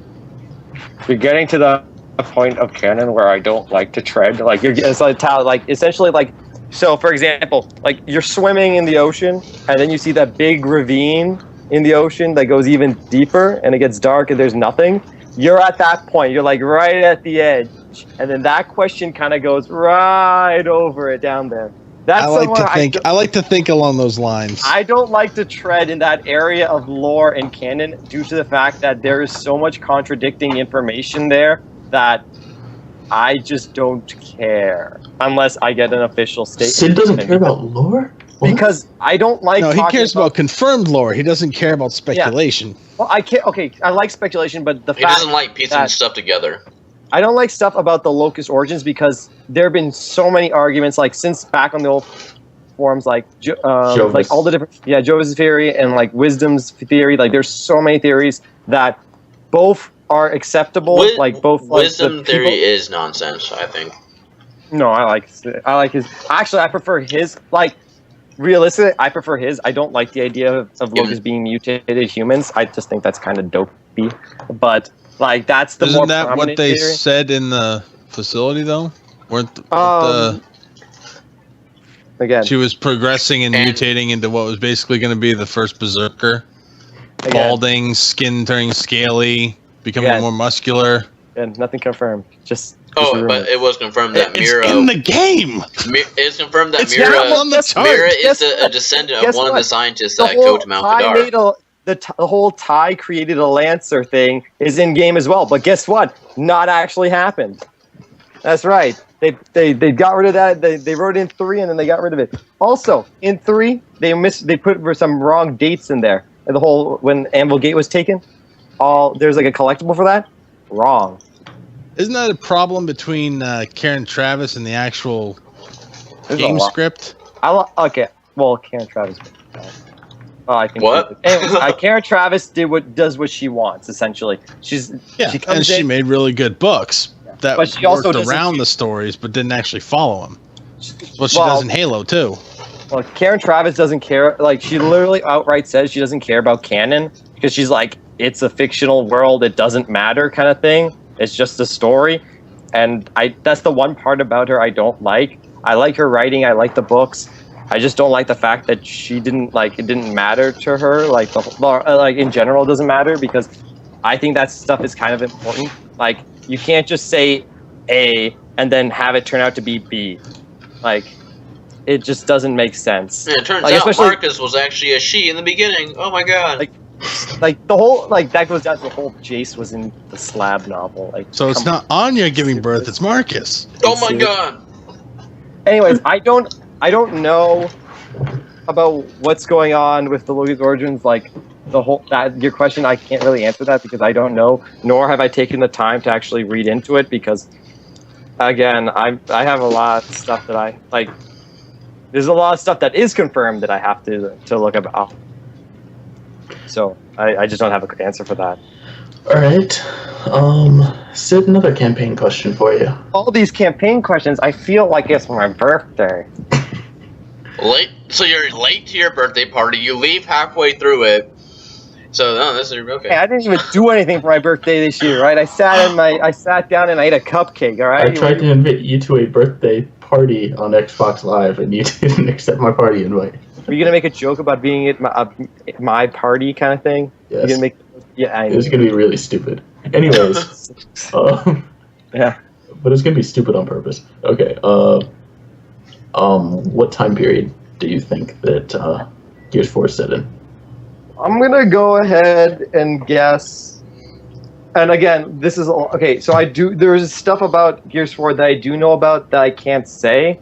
You're getting to the point of canon where I don't like to tread. Like it's like essentially like. So, for example, like you're swimming in the ocean, and then you see that big ravine in the ocean that goes even deeper, and it gets dark, and there's nothing. You're at that point. You're like right at the edge, and then that question kind of goes right over it down there. That's I like to think along those lines. I don't like to tread in that area of lore and canon due to the fact that there is so much contradicting information there that I just don't care unless I get an official statement. Sid doesn't care about lore? What? Because I don't like. No, he cares about confirmed lore. He doesn't care about speculation. Well, I can't. Okay, I like speculation, but the He fact doesn't like piecing stuff together. I don't like stuff about the locust origins because there have been so many arguments, like since back on the old forums, like like all the different Jovis theory and like wisdom's theory. Like there's so many theories that both are acceptable. Wisdom theory is nonsense, I think. No, I like his. Actually, I prefer his. Like realistically, I prefer his. I don't like the idea of locusts being mutated humans. I just think that's kind of dopey. But like that's the Isn't more that what they theory. said in the facility though? Again, she was progressing and mutating into what was basically going to be the first berserker. Balding, skin turning scaly, becoming more muscular. And nothing confirmed. Just but it was confirmed that Mira in the game. It's confirmed that It's on the chart. Mira is a descendant of one of the scientists that go to Mount Kadar. The whole tie created a Lancer thing is in game as well, but guess what? Not actually happened. That's right. They got rid of that. They wrote in 3 and then they got rid of it. Also, in 3, they put some wrong dates in there. And the whole when Anvil Gate was taken, there's like a collectible for that. Wrong. Isn't that a problem between Karen Travis and the actual game script? Okay. Well, Karen Travis. I think what? Anyway, Karen Travis does what she wants. Essentially, she made really good books that but she also worked around the stories, but didn't actually follow them. Well, she does in Halo too. Well, Karen Travis doesn't care. Like she literally outright says she doesn't care about canon because she's like, it's a fictional world. It doesn't matter, kind of thing. It's just a story, and that's the one part about her I don't like. I like her writing. I like the books. I just don't like the fact that she didn't it didn't matter to her. Like in general, it doesn't matter because I think that stuff is kind of important. Like you can't just say A and then have it turn out to be B. Like it just doesn't make sense. Yeah, it turns out Marcus was actually a she in the beginning. Oh my god. Like the whole that goes down to the whole Jace was in the Slab novel. Like so it's not Anya giving birth, it's Marcus. Oh my god. Anyways, I don't know about what's going on with the Locust Origins. Like your question, I can't really answer that because I don't know. Nor have I taken the time to actually read into it because, again, I have a lot of stuff that I like. There's a lot of stuff that is confirmed that I have to look about. So I just don't have an answer for that. All right. Sid, another campaign question for you. All these campaign questions, I feel like it's my birthday. Late. So you're late to your birthday party. You leave halfway through it. So no, this is okay. Hey, I didn't even do anything for my birthday this year, right? I sat down and I ate a cupcake, all right? I tried to invite you to a birthday party on Xbox Live, and you didn't accept my party invite. Are you gonna make a joke about being at my party kind of thing? Yes. You're gonna make It was gonna be really stupid. Anyways, yeah. But it's gonna be stupid on purpose. Okay. What time period do you think that Gears 4 is set in? I'm gonna go ahead and guess. And again, this is okay. So there's stuff about Gears 4 that I do know about that I can't say,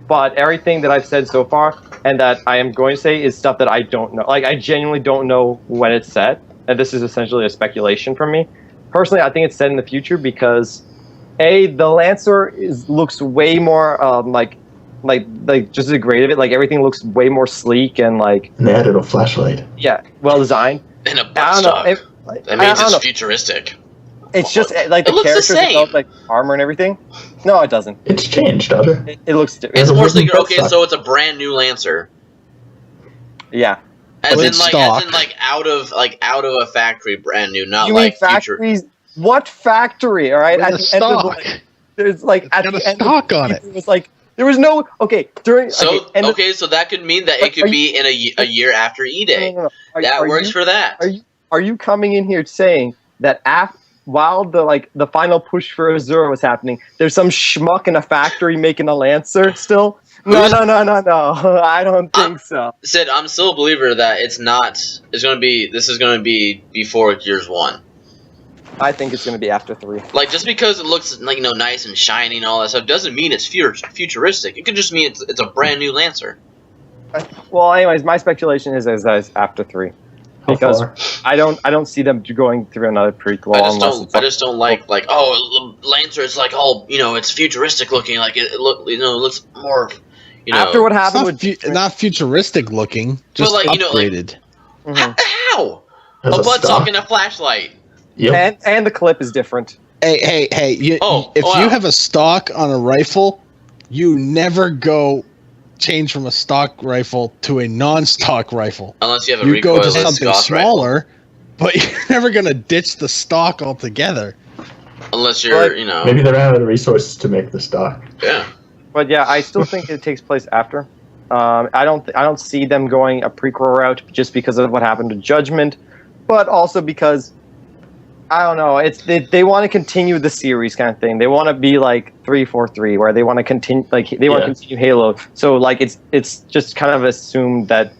but everything that I've said so far and that I am going to say is stuff that I don't know. Like, I genuinely don't know when it's set, and this is essentially a speculation from me. Personally, I think it's set in the future because, the Lancer looks way more like just the grade of it. Like, everything looks way more sleek and like. And they added a flashlight. Yeah, well designed. And a buttstock. That means it's futuristic. It's just like the characters develop like armor and everything. No, it doesn't. It's changed, Dodger. It looks different. It's more sleeker. Okay, so it's a brand new Lancer. Yeah. As in out of a factory, brand new, not you like mean factories? future. What factory? All right, With at the end of there's like at the end stock on it. It was like there was no during. So so that could mean that it could be in a year after E-Day. No. That works for that. Are you coming in here saying that while the final push for Azura was happening, there's some schmuck in a factory making a Lancer still? No. I don't think so. Sid, I'm still a believer that this is going to be before Gears 1. I think it's going to be after 3. Like, just because it looks like nice and shiny and all that stuff doesn't mean it's futuristic. It could just mean it's a brand new Lancer. Well, anyways, my speculation is after 3. Because I don't see them going through another prequel. I just don't like Lancer. It's like it's futuristic looking. Like it looks more. After what happened not futuristic looking, just upgraded. How? A buttstock and a flashlight. Yep. And the clip is different. Hey! If you have a stock on a rifle, you never go change from a stock rifle to a non-stock rifle. Unless you have a you go to something smaller, rifle. But you're never gonna ditch the stock altogether. Unless you're, maybe they're out of the resources to make the stock. Yeah. But yeah, I still think it takes place after. I don't see them going a prequel route just because of what happened to Judgment, but also because I don't know. They want to continue the series kind of thing. They want to be like 343, where they want to continue want to continue Halo. So like it's just kind of assumed that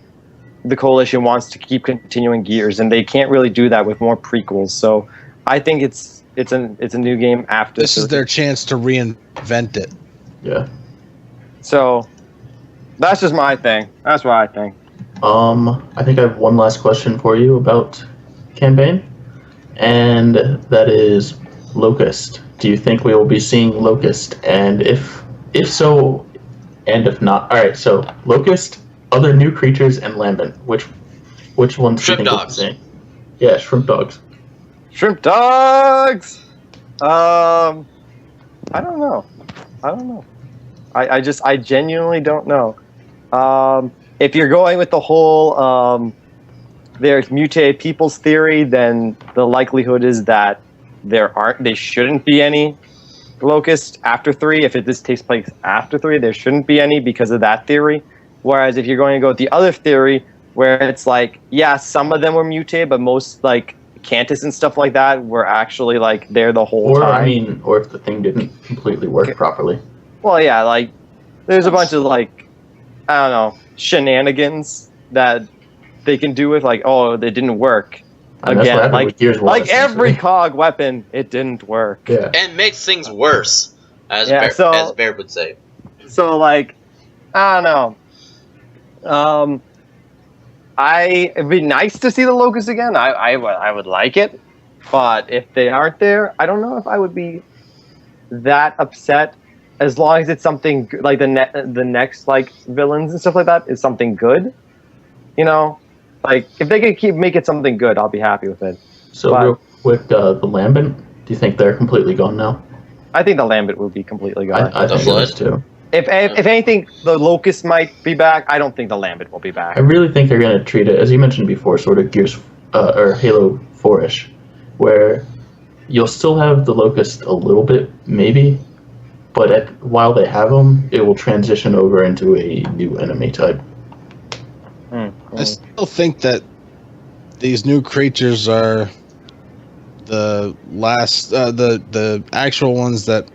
the Coalition wants to keep continuing Gears, and they can't really do that with more prequels. So I think it's a new game after. This is their chance to reinvent it. Yeah. So that's just my thing. That's what I think. I think I have one last question for you about campaign. And that is Locust. Do you think we will be seeing Locust? And if so, and if not, all right. So Locust, other new creatures, and Lambent. Which ones do you think we'll be seeing? Yeah, shrimp dogs. Shrimp dogs. I don't know. I genuinely don't know. If you're going with the whole there's mutated peoples theory, then the likelihood is that there shouldn't be any Locust after 3. If this takes place after 3, there shouldn't be any because of that theory. Whereas if you're going to go with the other theory, where it's like, yeah, some of them were mutated, but most like Cantus and stuff like that were actually like there the whole time. Or if the thing didn't completely work properly. Well, yeah, like there's a bunch of like, I don't know, shenanigans that they can do with like, oh, they didn't work. And again, like every COG weapon, it didn't work. Yeah. And makes things worse, as Bear would say. So like, I don't know. It'd be nice to see the Locust again. I would like it, but if they aren't there, I don't know if I would be that upset. As long as it's something like the next like villains and stuff like that is something good, Like if they could make it something good, I'll be happy with it. So with the lambent, do you think they're completely gone now? I think the Lambent will be completely gone. I think Flood? it is too. If anything, the Locust might be back. I don't think the Lambent will be back. I really think they're going to treat it, as you mentioned before, sort of Gears or Halo 4-ish, where you'll still have the Locust a little bit, maybe, but while they have them, it will transition over into a new enemy type. I still think that these new creatures are the last, the actual ones that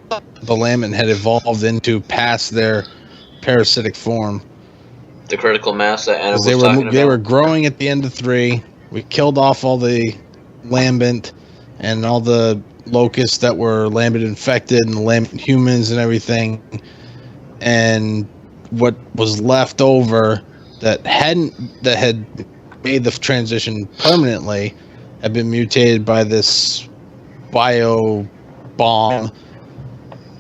the Lambent had evolved into past their parasitic form. The critical mass that Anna was They talking about. were growing at the end of 3. We killed off all the Lambent and all the locusts that were Lambent infected and Lambent humans and everything. And what was left over that had made the transition permanently had been mutated by this bio bomb.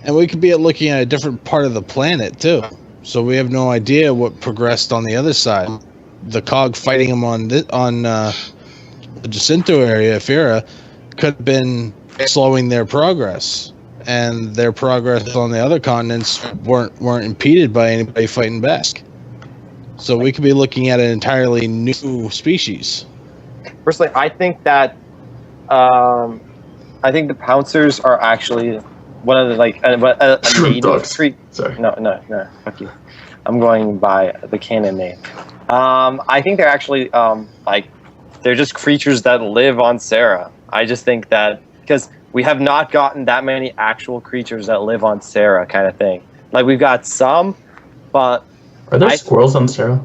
And we could be looking at a different part of the planet too. So we have no idea what progressed on the other side. The cog fighting them on the Jacinto area, Fira, could have been slowing their progress, and their progress on the other continents weren't impeded by anybody fighting back. So we could be looking at an entirely new species. Personally, I think that I think the Pouncers are actually one of the a native creature. Sorry. No, fuck you. I'm going by the canon name. I think they're actually they're just creatures that live on Sarah. I just think that because we have not gotten that many actual creatures that live on Sarah, kind of thing. Like we've got some, but are there squirrels on Sarah?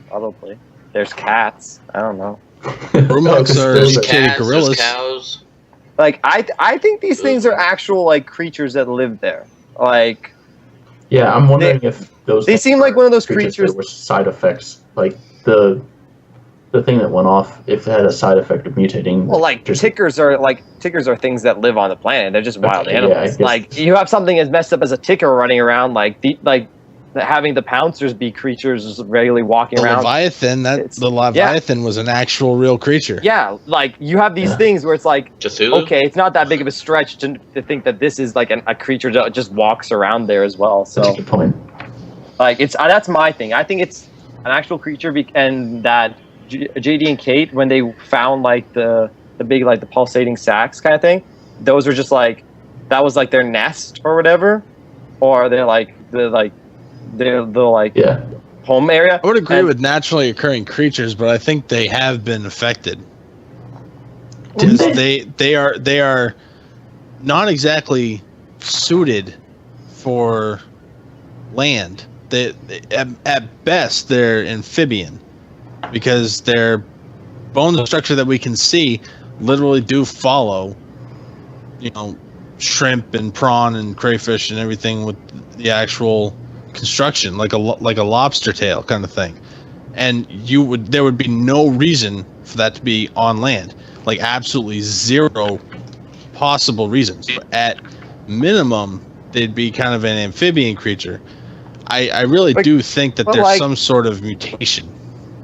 Probably. There's cats. I don't know. Rumox are mutated gorillas. Cows. Like I think these things are actual like creatures that live there. Like yeah, I'm wondering if those. They seem like one of those creatures with side effects, like the thing that went off. If it had a side effect of mutating. Well, like tickers are things that live on the planet. They're just wild animals. Yeah, like you have something as messed up as a ticker running around, having the Pouncers be creatures regularly walking around. Leviathan was an actual real creature. Yeah, like you have these things where it's like, Cthulhu? Okay, it's not that big of a stretch to think that this is like a creature that just walks around there as well. So, that's a good point. Like that's my thing. I think it's an actual creature, and that JD and Kate, when they found like the big the pulsating sacs kind of thing, those were just like that was like their nest or whatever, or they're home area. I would agree with naturally occurring creatures, but I think they have been affected. They are not exactly suited for land. At best they're amphibian, because their bone structure that we can see literally do follow, shrimp and prawn and crayfish and everything with the actual construction, like a lobster tail kind of thing. And there would be no reason for that to be on land, like absolutely zero possible reasons. But at minimum, they'd be kind of an amphibian creature. I really do think that there's some sort of mutation.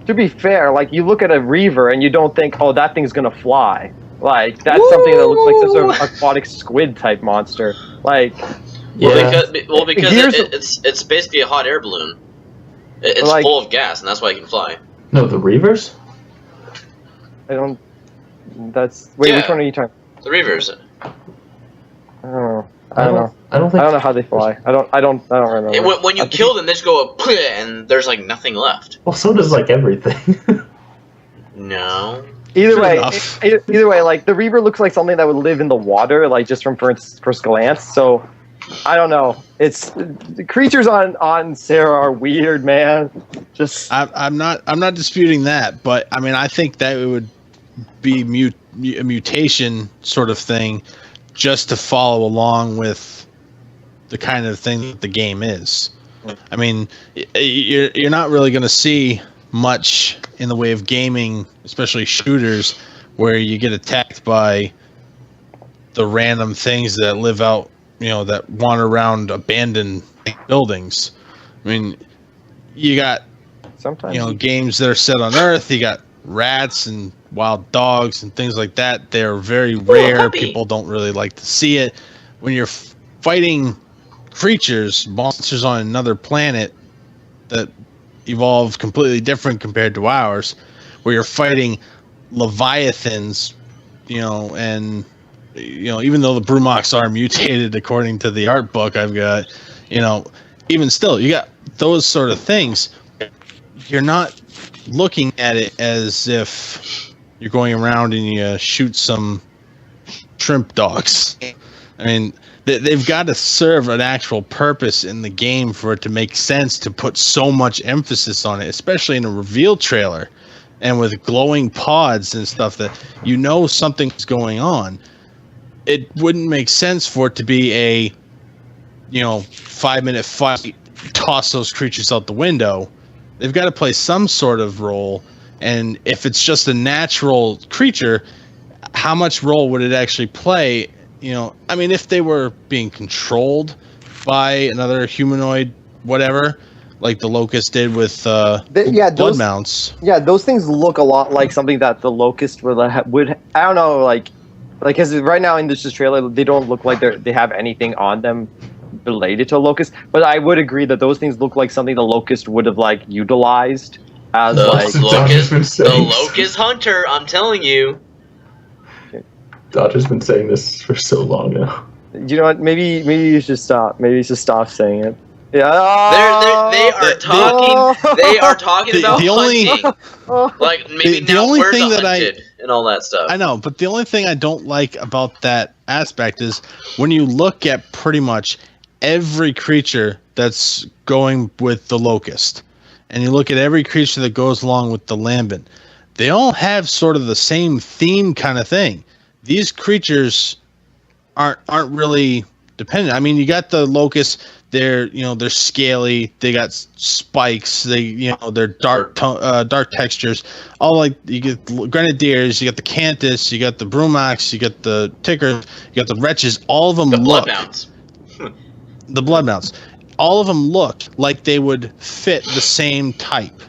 To be fair, you look at a reaver and you don't think, oh, that thing's gonna fly. Like that's something that looks like some sort of aquatic squid type monster. Like. Because it's basically a hot air balloon. It's full of gas, and that's why it can fly. No, the Reavers? I don't. That's wait. Which one are you talking? The Reavers. I don't know. I don't know. I don't know how they fly. I don't remember. And when you kill them, they just go up, and there's nothing left. Well, so does everything. No. Either way, the Reaver looks like something that would live in the water, just from first glance. So. I don't know. It's the creatures on Sarah are weird, man. Just I'm not disputing that, but I mean I think that it would be a mutation sort of thing, just to follow along with the kind of thing that the game is. I mean, you're not really going to see much in the way of gaming, especially shooters, where you get attacked by the random things that live out. That wander around abandoned buildings. I mean, you got sometimes games that are set on Earth. You got rats and wild dogs and things like that, they're very rare. puppy. People don't really like to see it. When you're fighting creatures, monsters on another planet that evolve completely different compared to ours, where you're fighting leviathans, and even though the Brumox are mutated according to the art book I've got, even still, you got those sort of things. You're not looking at it as if you're going around and you shoot some shrimp dogs. I mean, they've got to serve an actual purpose in the game for it to make sense to put so much emphasis on it, especially in a reveal trailer and with glowing pods and stuff that something's going on. It wouldn't make sense for it to be a 5-minute fight, toss those creatures out the window. They've got to play some sort of role, and if it's just a natural creature, how much role would it actually play? If they were being controlled by another humanoid, whatever, like the Locust did with blood mounts. Yeah, those things look a lot like something that the Locust would. I don't know, like because right now in this trailer they don't look like they have anything on them related to a Locust. But I would agree that those things look like something the Locust would have utilized as the like Locust hunter. I'm telling you. Dodger's been saying this for so long now. You know what? Maybe you should stop. Maybe you should stop saying it. Yeah. They are talking. They are talking about hunting. Like maybe the now only we're thing the that hunted and all that stuff. I know, but the only thing I don't like about that aspect is when you look at pretty much every creature that's going with the Locust, and you look at every creature that goes along with the Lambent, they all have sort of the same theme kind of thing. These creatures aren't really dependent. I mean, you got the Locust. They're they're scaly. They got spikes. They're dark textures. All like you get Grenadiers. You got the Cantus. You got the Brumox. You got the Tickers. You got the Wretches. All of them The look. Bloodmounts. The Bloodmounts. All of them look like they would fit the same type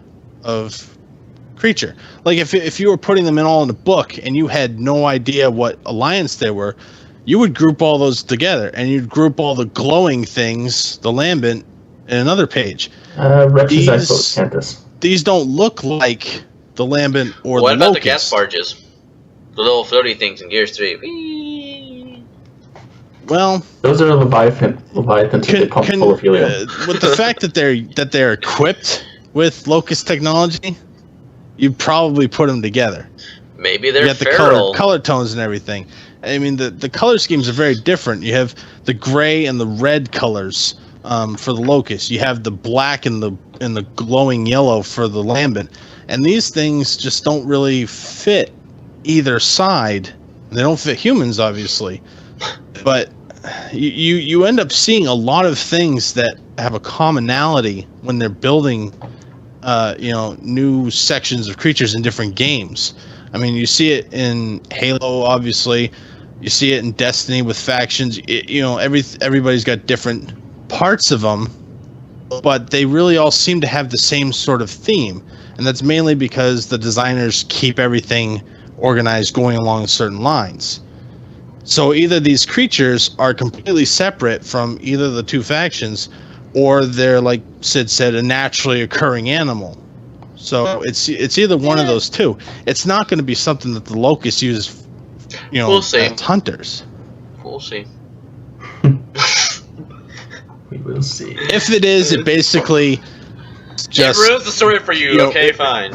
of creature. Like if you were putting them all in a book and you had no idea what alliance they were, you would group all those together and you'd group all the glowing things, the Lambent, in another page. Wretches, I suppose, Cantus. These don't look like the Lambent or What the about Locust. the gas barges? The little floaty things in Gears 3. Whee! Well, those are Leviathans with they pump full of helium. With the fact that they're equipped with Locust technology, you probably put them together. Maybe they're You got the color tones and everything. I mean, the color schemes are very different. You have the gray and the red colors for the Locust. You have the black and the glowing yellow for the Lambent. And these things just don't really fit either side. They don't fit humans, obviously. But you end up seeing a lot of things that have a commonality when they're building new sections of creatures in different games. I mean, you see it in Halo, obviously. You see it in Destiny with factions. Everybody's got different parts of them, but they really all seem to have the same sort of theme. And that's mainly because the designers keep everything organized going along certain lines. So either these creatures are completely separate from either the two factions, or they're, like Sid said, a naturally occurring animal. So it's either one of those two. It's not going to be something that the Locust use, we'll see. as hunters. We'll see. We will see. If it is, it basically just it ruins the story for you. Okay, fine.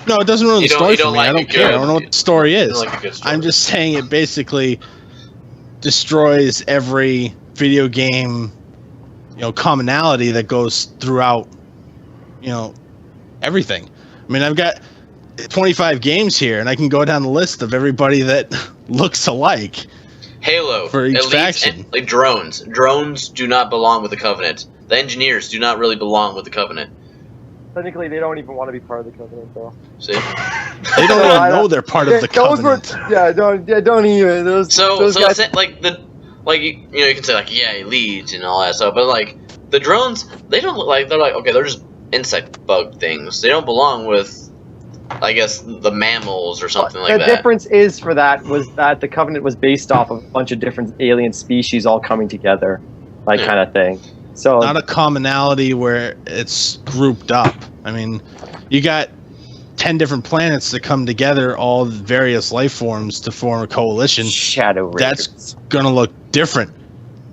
No, it doesn't ruin the story for me. like I don't care. I don't know what the story is. Like a good story. I'm just saying it basically destroys every video game, commonality that goes throughout, everything. I mean, I've got 25 games here, and I can go down the list of everybody that looks alike. Halo For each elites, faction. like drones. Drones do not belong with the Covenant. The engineers do not really belong with the Covenant. Technically, they don't even want to be part of the Covenant, though. See? They don't even know they're part of the Covenant. Don't even. Those guys. You can say elites and all that stuff, but like the drones, they don't look like they're like okay, they're just insect bug things. They don't belong with I guess the mammals or something like that. The difference is for that was that the Covenant was based off of a bunch of different alien species all coming together, like kind of thing. So not a commonality where it's grouped up. I mean, you got 10 different planets that come together, all various life forms to form a coalition. Shadow Raiders. That's going to look different.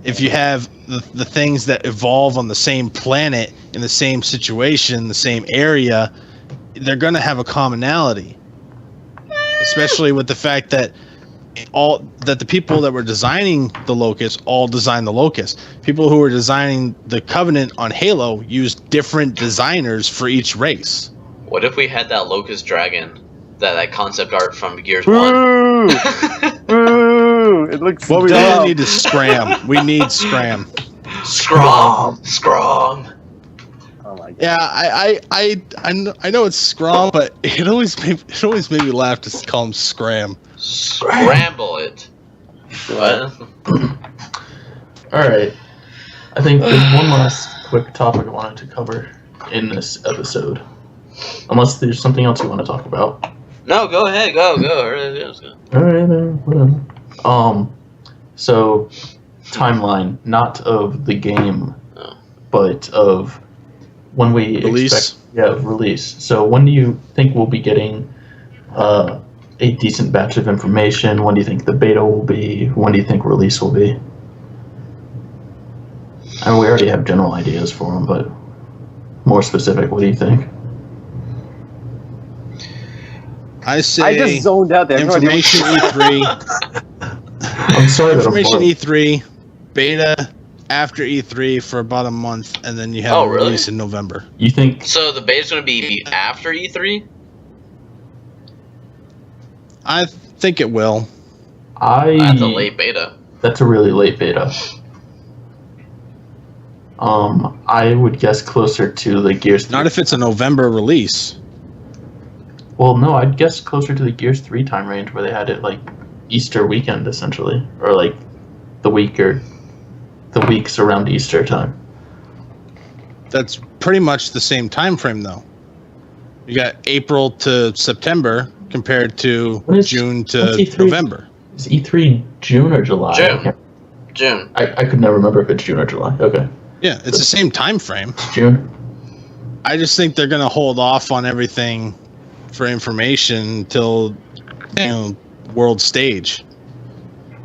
If you have the things that evolve on the same planet, in the same situation, the same area, they're going to have a commonality. Especially with the fact that the people that were designing the Locust all designed the Locust. People who were designing the Covenant on Halo used different designers for each race. What if we had that Locust Dragon, that concept art from Gears 1? It looks What we dumb. really need is Scram. We need Scram. Scrum. Oh my god. Yeah, I know it's Scrum, but it always made me laugh to call him Scram. Scramble it. What? Alright. I think there's one last quick topic I wanted to cover in this episode. Unless there's something else you want to talk about. No, go ahead. Go. Alright then, whatever. So, timeline, not of the game, but of when we Release? release. So when do you think we'll be getting a decent batch of information? When do you think the beta will be? When do you think release will be? I mean, we already have general ideas for them, but more specific, what do you think? I say I just zoned out there. information E3. I'm sorry that I'm Information bored. E3, beta after E3 for about a month, and then you have a really? release in November. You think? So the beta's going to be after E3? I think it will. That's a late beta. That's a really late beta. I would guess closer to the Gears 3. Not if it's a November release. Well, no, I'd guess closer to the Gears 3 time range where they had it like Easter weekend essentially, or like the weeks around Easter time. That's pretty much the same time frame, though. You got April to September compared to June to E3? November. Is E3 June or July? June. I could never remember if it's June or July. Okay. Yeah, it's the same time frame. June. I just think they're going to hold off on everything for information until, world stage.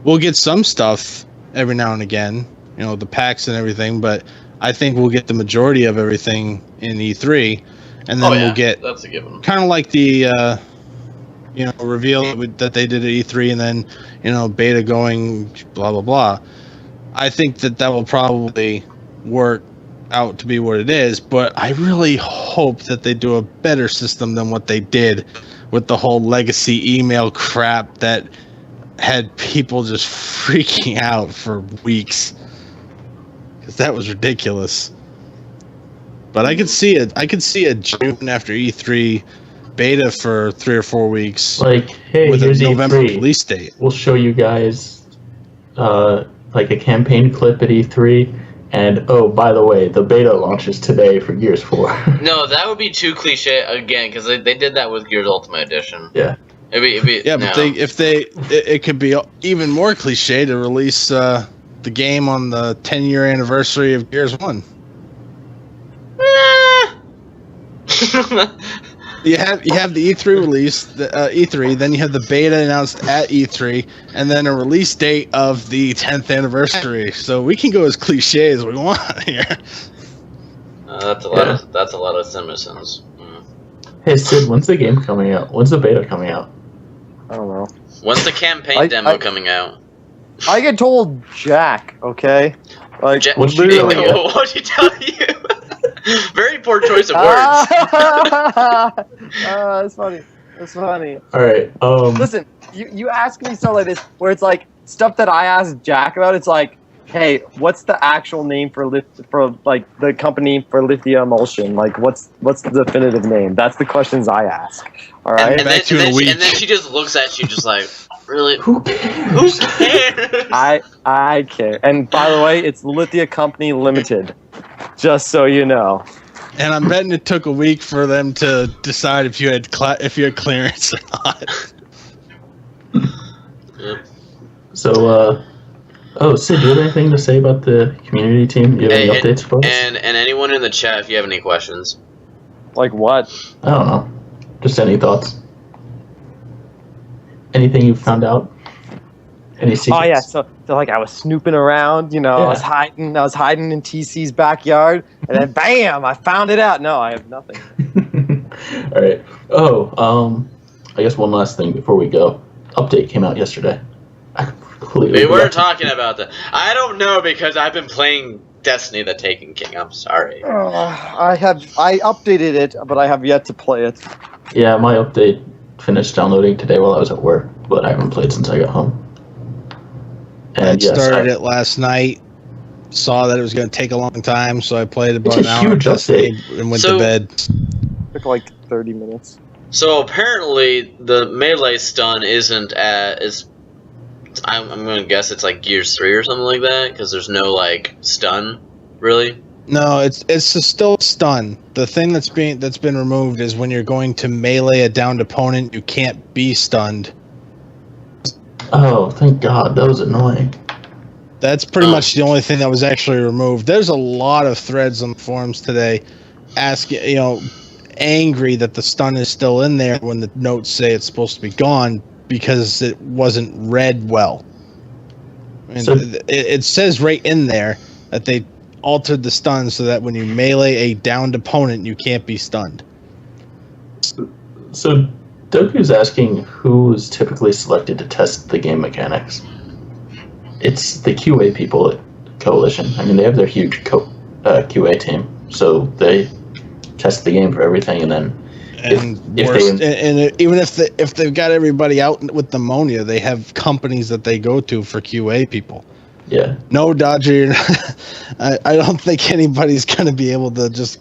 We'll get some stuff every now and again, the packs and everything, but I think we'll get the majority of everything in E3, and then we'll get that's a given. kind of like the reveal that they did at E3, and then beta going blah blah blah. I think that will probably work out to be what it is, but I really hope that they do a better system than what they did with the whole legacy email crap that had people just freaking out for weeks, because that was ridiculous. But I could see it. I could see a June after E3 beta for 3 or 4 weeks, Like, hey, with a here's November E3. release date. We'll show you guys like a campaign clip at E3. And, oh, by the way, the beta launches today for Gears 4. No, that would be too cliche again, because they did that with Gears Ultimate Edition. Yeah. It'd be Yeah, but it could be even more cliche to release the game on the 10-year anniversary of Gears 1. You have the E3 release, E3, then you have the beta announced at E3, and then a release date of the 10th anniversary. So we can go as cliche as we want here. That's a lot of Simpsons. Hey, Sid, when's the game coming out? When's the beta coming out? I don't know. When's the campaign demo coming out? I get told Jack, okay? Like, What'd literally. What'd he tell you? Very poor choice of words. That's funny. That's funny. All right. Listen, you ask me stuff like this, where it's like stuff that I asked Jack about. It's like, hey, what's the actual name for like the company for Lithia Emulsion? Like, what's the definitive name? That's the questions I ask. All right. And then she just looks at you, just like, really? Who cares? Who cares? I care. And by the way, it's Lithia Company Limited. Just so you know. And I'm betting it took a week for them to decide if you had clearance or not. Yep. So, Sid, do you have anything to say about the community team? Do you have any updates for us? And anyone in the chat, if you have any questions. Like what? I don't know. Just any thoughts? Anything you found out? Any secrets? Oh yeah, so like I was snooping around, you know, Yeah. I was hiding in TC's backyard, and then bam, I found it out. No, I have nothing. All right. I guess one last thing before we go. Update came out yesterday. I completely We weren't forgot. talking about that. I don't know because I've been playing Destiny: The Taken King. I'm sorry. I updated it, but I have yet to play it. Yeah, my update finished downloading today while I was at work, but I haven't played since I got home. I And yes, started it last night. Saw that it was going to take a long time, so I played about It's a an hour huge Destiny and went to bed. Took like 30 minutes. So apparently the melee stun isn't as I'm going to guess it's like Gears 3 or something like that because there's no like stun really. No, it's still stun. The thing that's been removed is when you're going to melee a downed opponent, you can't be stunned. Oh, thank God. That was annoying. That's pretty much the only thing that was actually removed. There's a lot of threads on the forums today asking, angry that the stun is still in there when the notes say it's supposed to be gone because it wasn't read well. And So- it says right in there that they altered the stun so that when you melee a downed opponent, you can't be stunned. So, Doku's asking who is typically selected to test the game mechanics. It's the QA people at Coalition. I mean, they have their huge QA team, so they test the game for everything, and then And if worse, they- and even if they've got everybody out with pneumonia, they have companies that they go to for QA people. yeah. No, Dodger, you're not, I don't think anybody's going to be able to just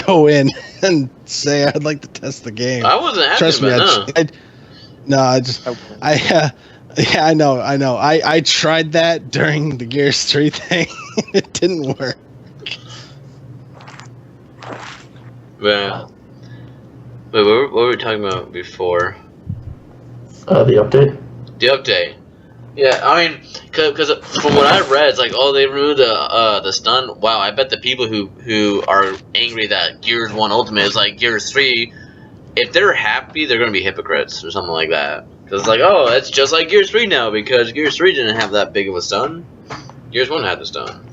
go in and say I'd like to test the game. I wasn't happy Trust me, about yeah, I know. I tried that during the Gears 3 thing. It didn't work. Well, wait, what were we talking about before? The update. The update. Yeah, I mean, because from what I read, it's like, oh, they removed the stun. Wow, I bet the people who are angry that Gears 1 Ultimate is like Gears 3, if they're happy, they're going to be hypocrites or something like that. Because it's like, oh, it's just like Gears 3 now because Gears 3 didn't have that big of a stun. Gears 1 had the stun.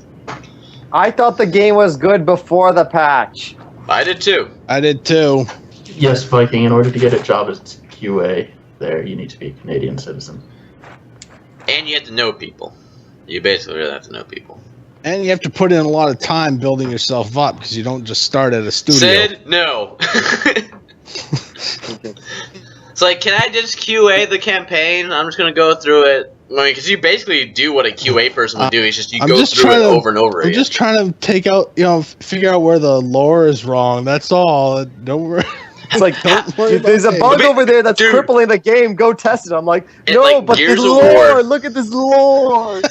I thought the game was good before the patch. I did too. I did too. Yes, Viking, in order to get a job as QA there, you need to be a Canadian citizen. And you have to know people. You basically really have to know people. And you have to put in a lot of time building yourself up because you don't just start at a studio. Sid, no. It's like, can I just QA the campaign? I'm just going to go through it. I mean, because you basically do what a QA person would do. It's just you go through it over and over I'm again. just trying to take out, figure out where the lore is wrong. That's all. Don't worry. It's like, Don't worry dude, there's a about bug it. over there that's Dude. crippling the game. Go test it. I'm like, It's no, like but Gears the of lore. War. Look at this lore. The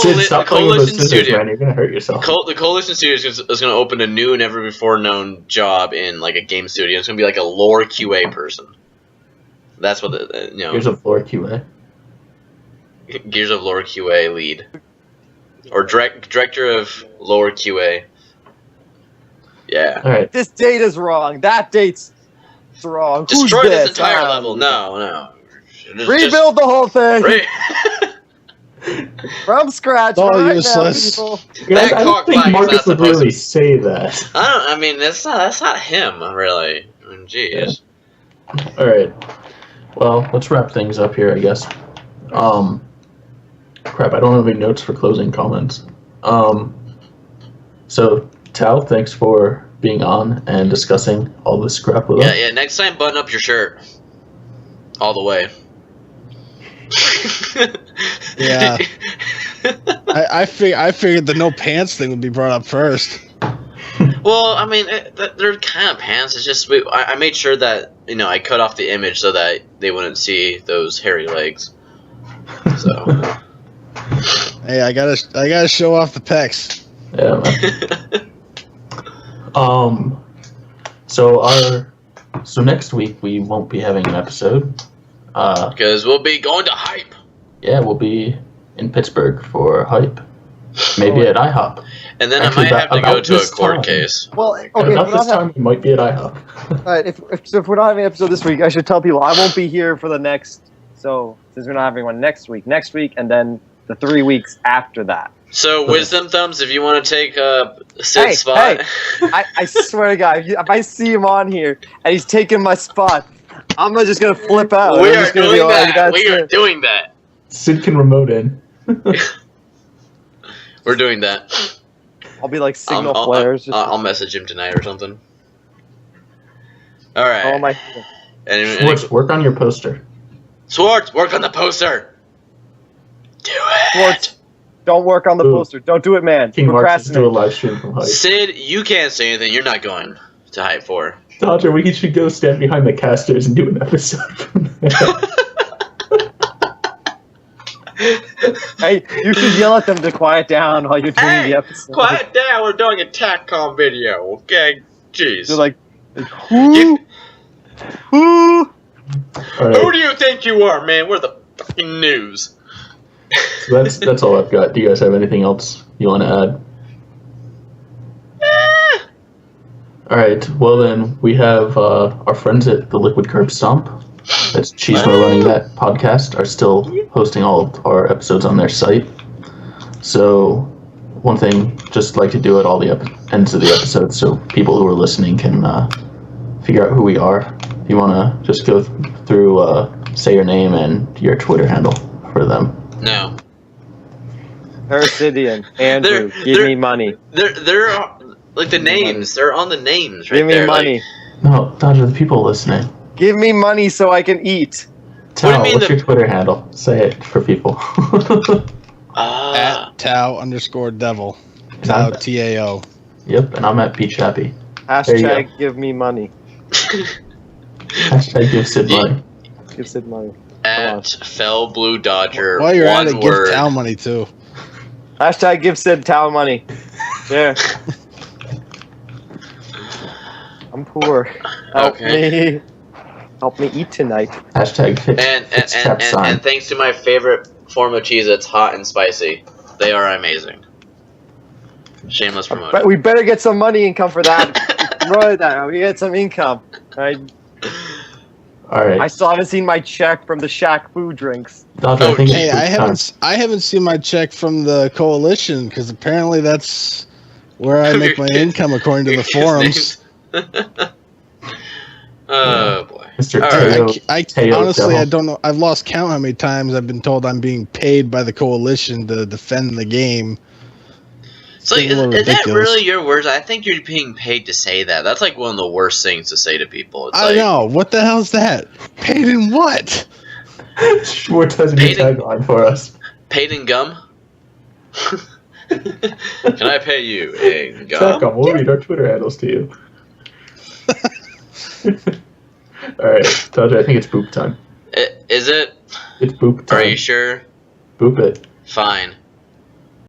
Sid, stop playing with those Coalition scissors, Studio. man. You're gonna hurt yourself. The Coalition Studios is going to open a new, never before known job in like a game studio. It's going to be like a lore QA person. That's what Here's a floor QA. Gears of Lore QA lead or director of lore QA. Yeah. All right. This date is wrong. That date's wrong. Who's Destroy this this? entire Ah, level. No. Just- Rebuild the whole thing Right. from scratch. It's all right useless. Now, people. Guys, I don't cock think fight is Marcus not would supposed really to- say that. I mean, that's not him, really. I mean, jeez. All right. Well, let's wrap things up here, I guess. Crap, I don't have any notes for closing comments. So, Tao, thanks for being on and discussing all this crap with us. Yeah. Next time, button up your shirt all the way. Yeah. I figured the no pants thing would be brought up first. Well, I mean, they're kind of pants. It's just I made sure that I cut off the image so that they wouldn't see those hairy legs. So. Hey, I gotta show off the pecs. Yeah, man. So next week we won't be having an episode. Because we'll be going to Hype. Yeah, we'll be in Pittsburgh for Hype. Maybe at IHOP. And then Actually, I might have to go to a court time. case. Well, okay. About this time, we might be at IHOP. All right, if we're not having an episode this week, I should tell people I won't be here for the next. So since we're not having one next week, and then the 3 weeks after that. So wisdom thumbs, if you want to take Sid's spot. Hey, I swear to God, if I see him on here and he's taking my spot, I'm just gonna flip out. We are doing that. We are doing that. Sid can remote in. We're doing that. I'll be like signal flares. I'll message him tonight or something. All right. Oh my. Schwartz, work on your poster. Schwartz, work on the poster. Do it. Schwartz, don't work on the poster. Don't do it, man. King Marks do a live stream from Hype. Sid, you can't say anything. You're not going to Hype 4. Dodger, we should go stand behind the casters and do an episode from there. Hey, you should yell at them to quiet down while you're doing the episode. Quiet down. We're doing a Tac-Com video. Okay. Jeez. They're like, who? Who? Right. Who do you think you are, man? We're the fucking news. So that's all I've got. Do you guys have anything else you want to add? Alright, well then, we have our friends at the Liquid Curb Stomp. That's Cheesemo running that podcast, are still hosting all of our episodes on their site. So, one thing, just like to do at all the ends of the episode so people who are listening can figure out who we are. If you want to just go through, say your name and your Twitter handle for them. No. Parasidian, Andrew, give me money. They're like the names. They're on the names right there. Give me there. money. Like, no, Dodger, the people listening. Give me money so I can eat. What's your Twitter handle? Say it for people. At Tau_Devil. Tau TAO. Yep, and I'm at BChaps. Hashtag give me money. Hashtag give Sid money. Give Sid money. At Fell Blue Dodger. While you're at it, word. give Tau money too. Hashtag give Sid Tau money. There. I'm poor. Help me. Help me eat tonight. Hashtag and thanks to my favorite form of cheese, it's hot and spicy. They are amazing. Shameless promotion. But we better get some money income for that. Right, that we get some income. All right. I still haven't seen my check from the Shack food drinks. Hey, I haven't seen my check from the coalition because apparently that's where I make my income according to the forums. Oh boy. Mr. I honestly, I don't know. I've lost count how many times I've been told I'm being paid by the coalition to defend the game. So is that really your words? I think you're being paid to say that. That's like one of the worst things to say to people. It's I know. What the hell's that? Paid in what? Schwartz has a new tagline for us. Paid in gum? Can I pay you in gum? Tac-Com, we'll read our Twitter handles to you. Alright, Dodger, I think it's boop time. Is it? It's boop time. Are you sure? Boop it. Fine.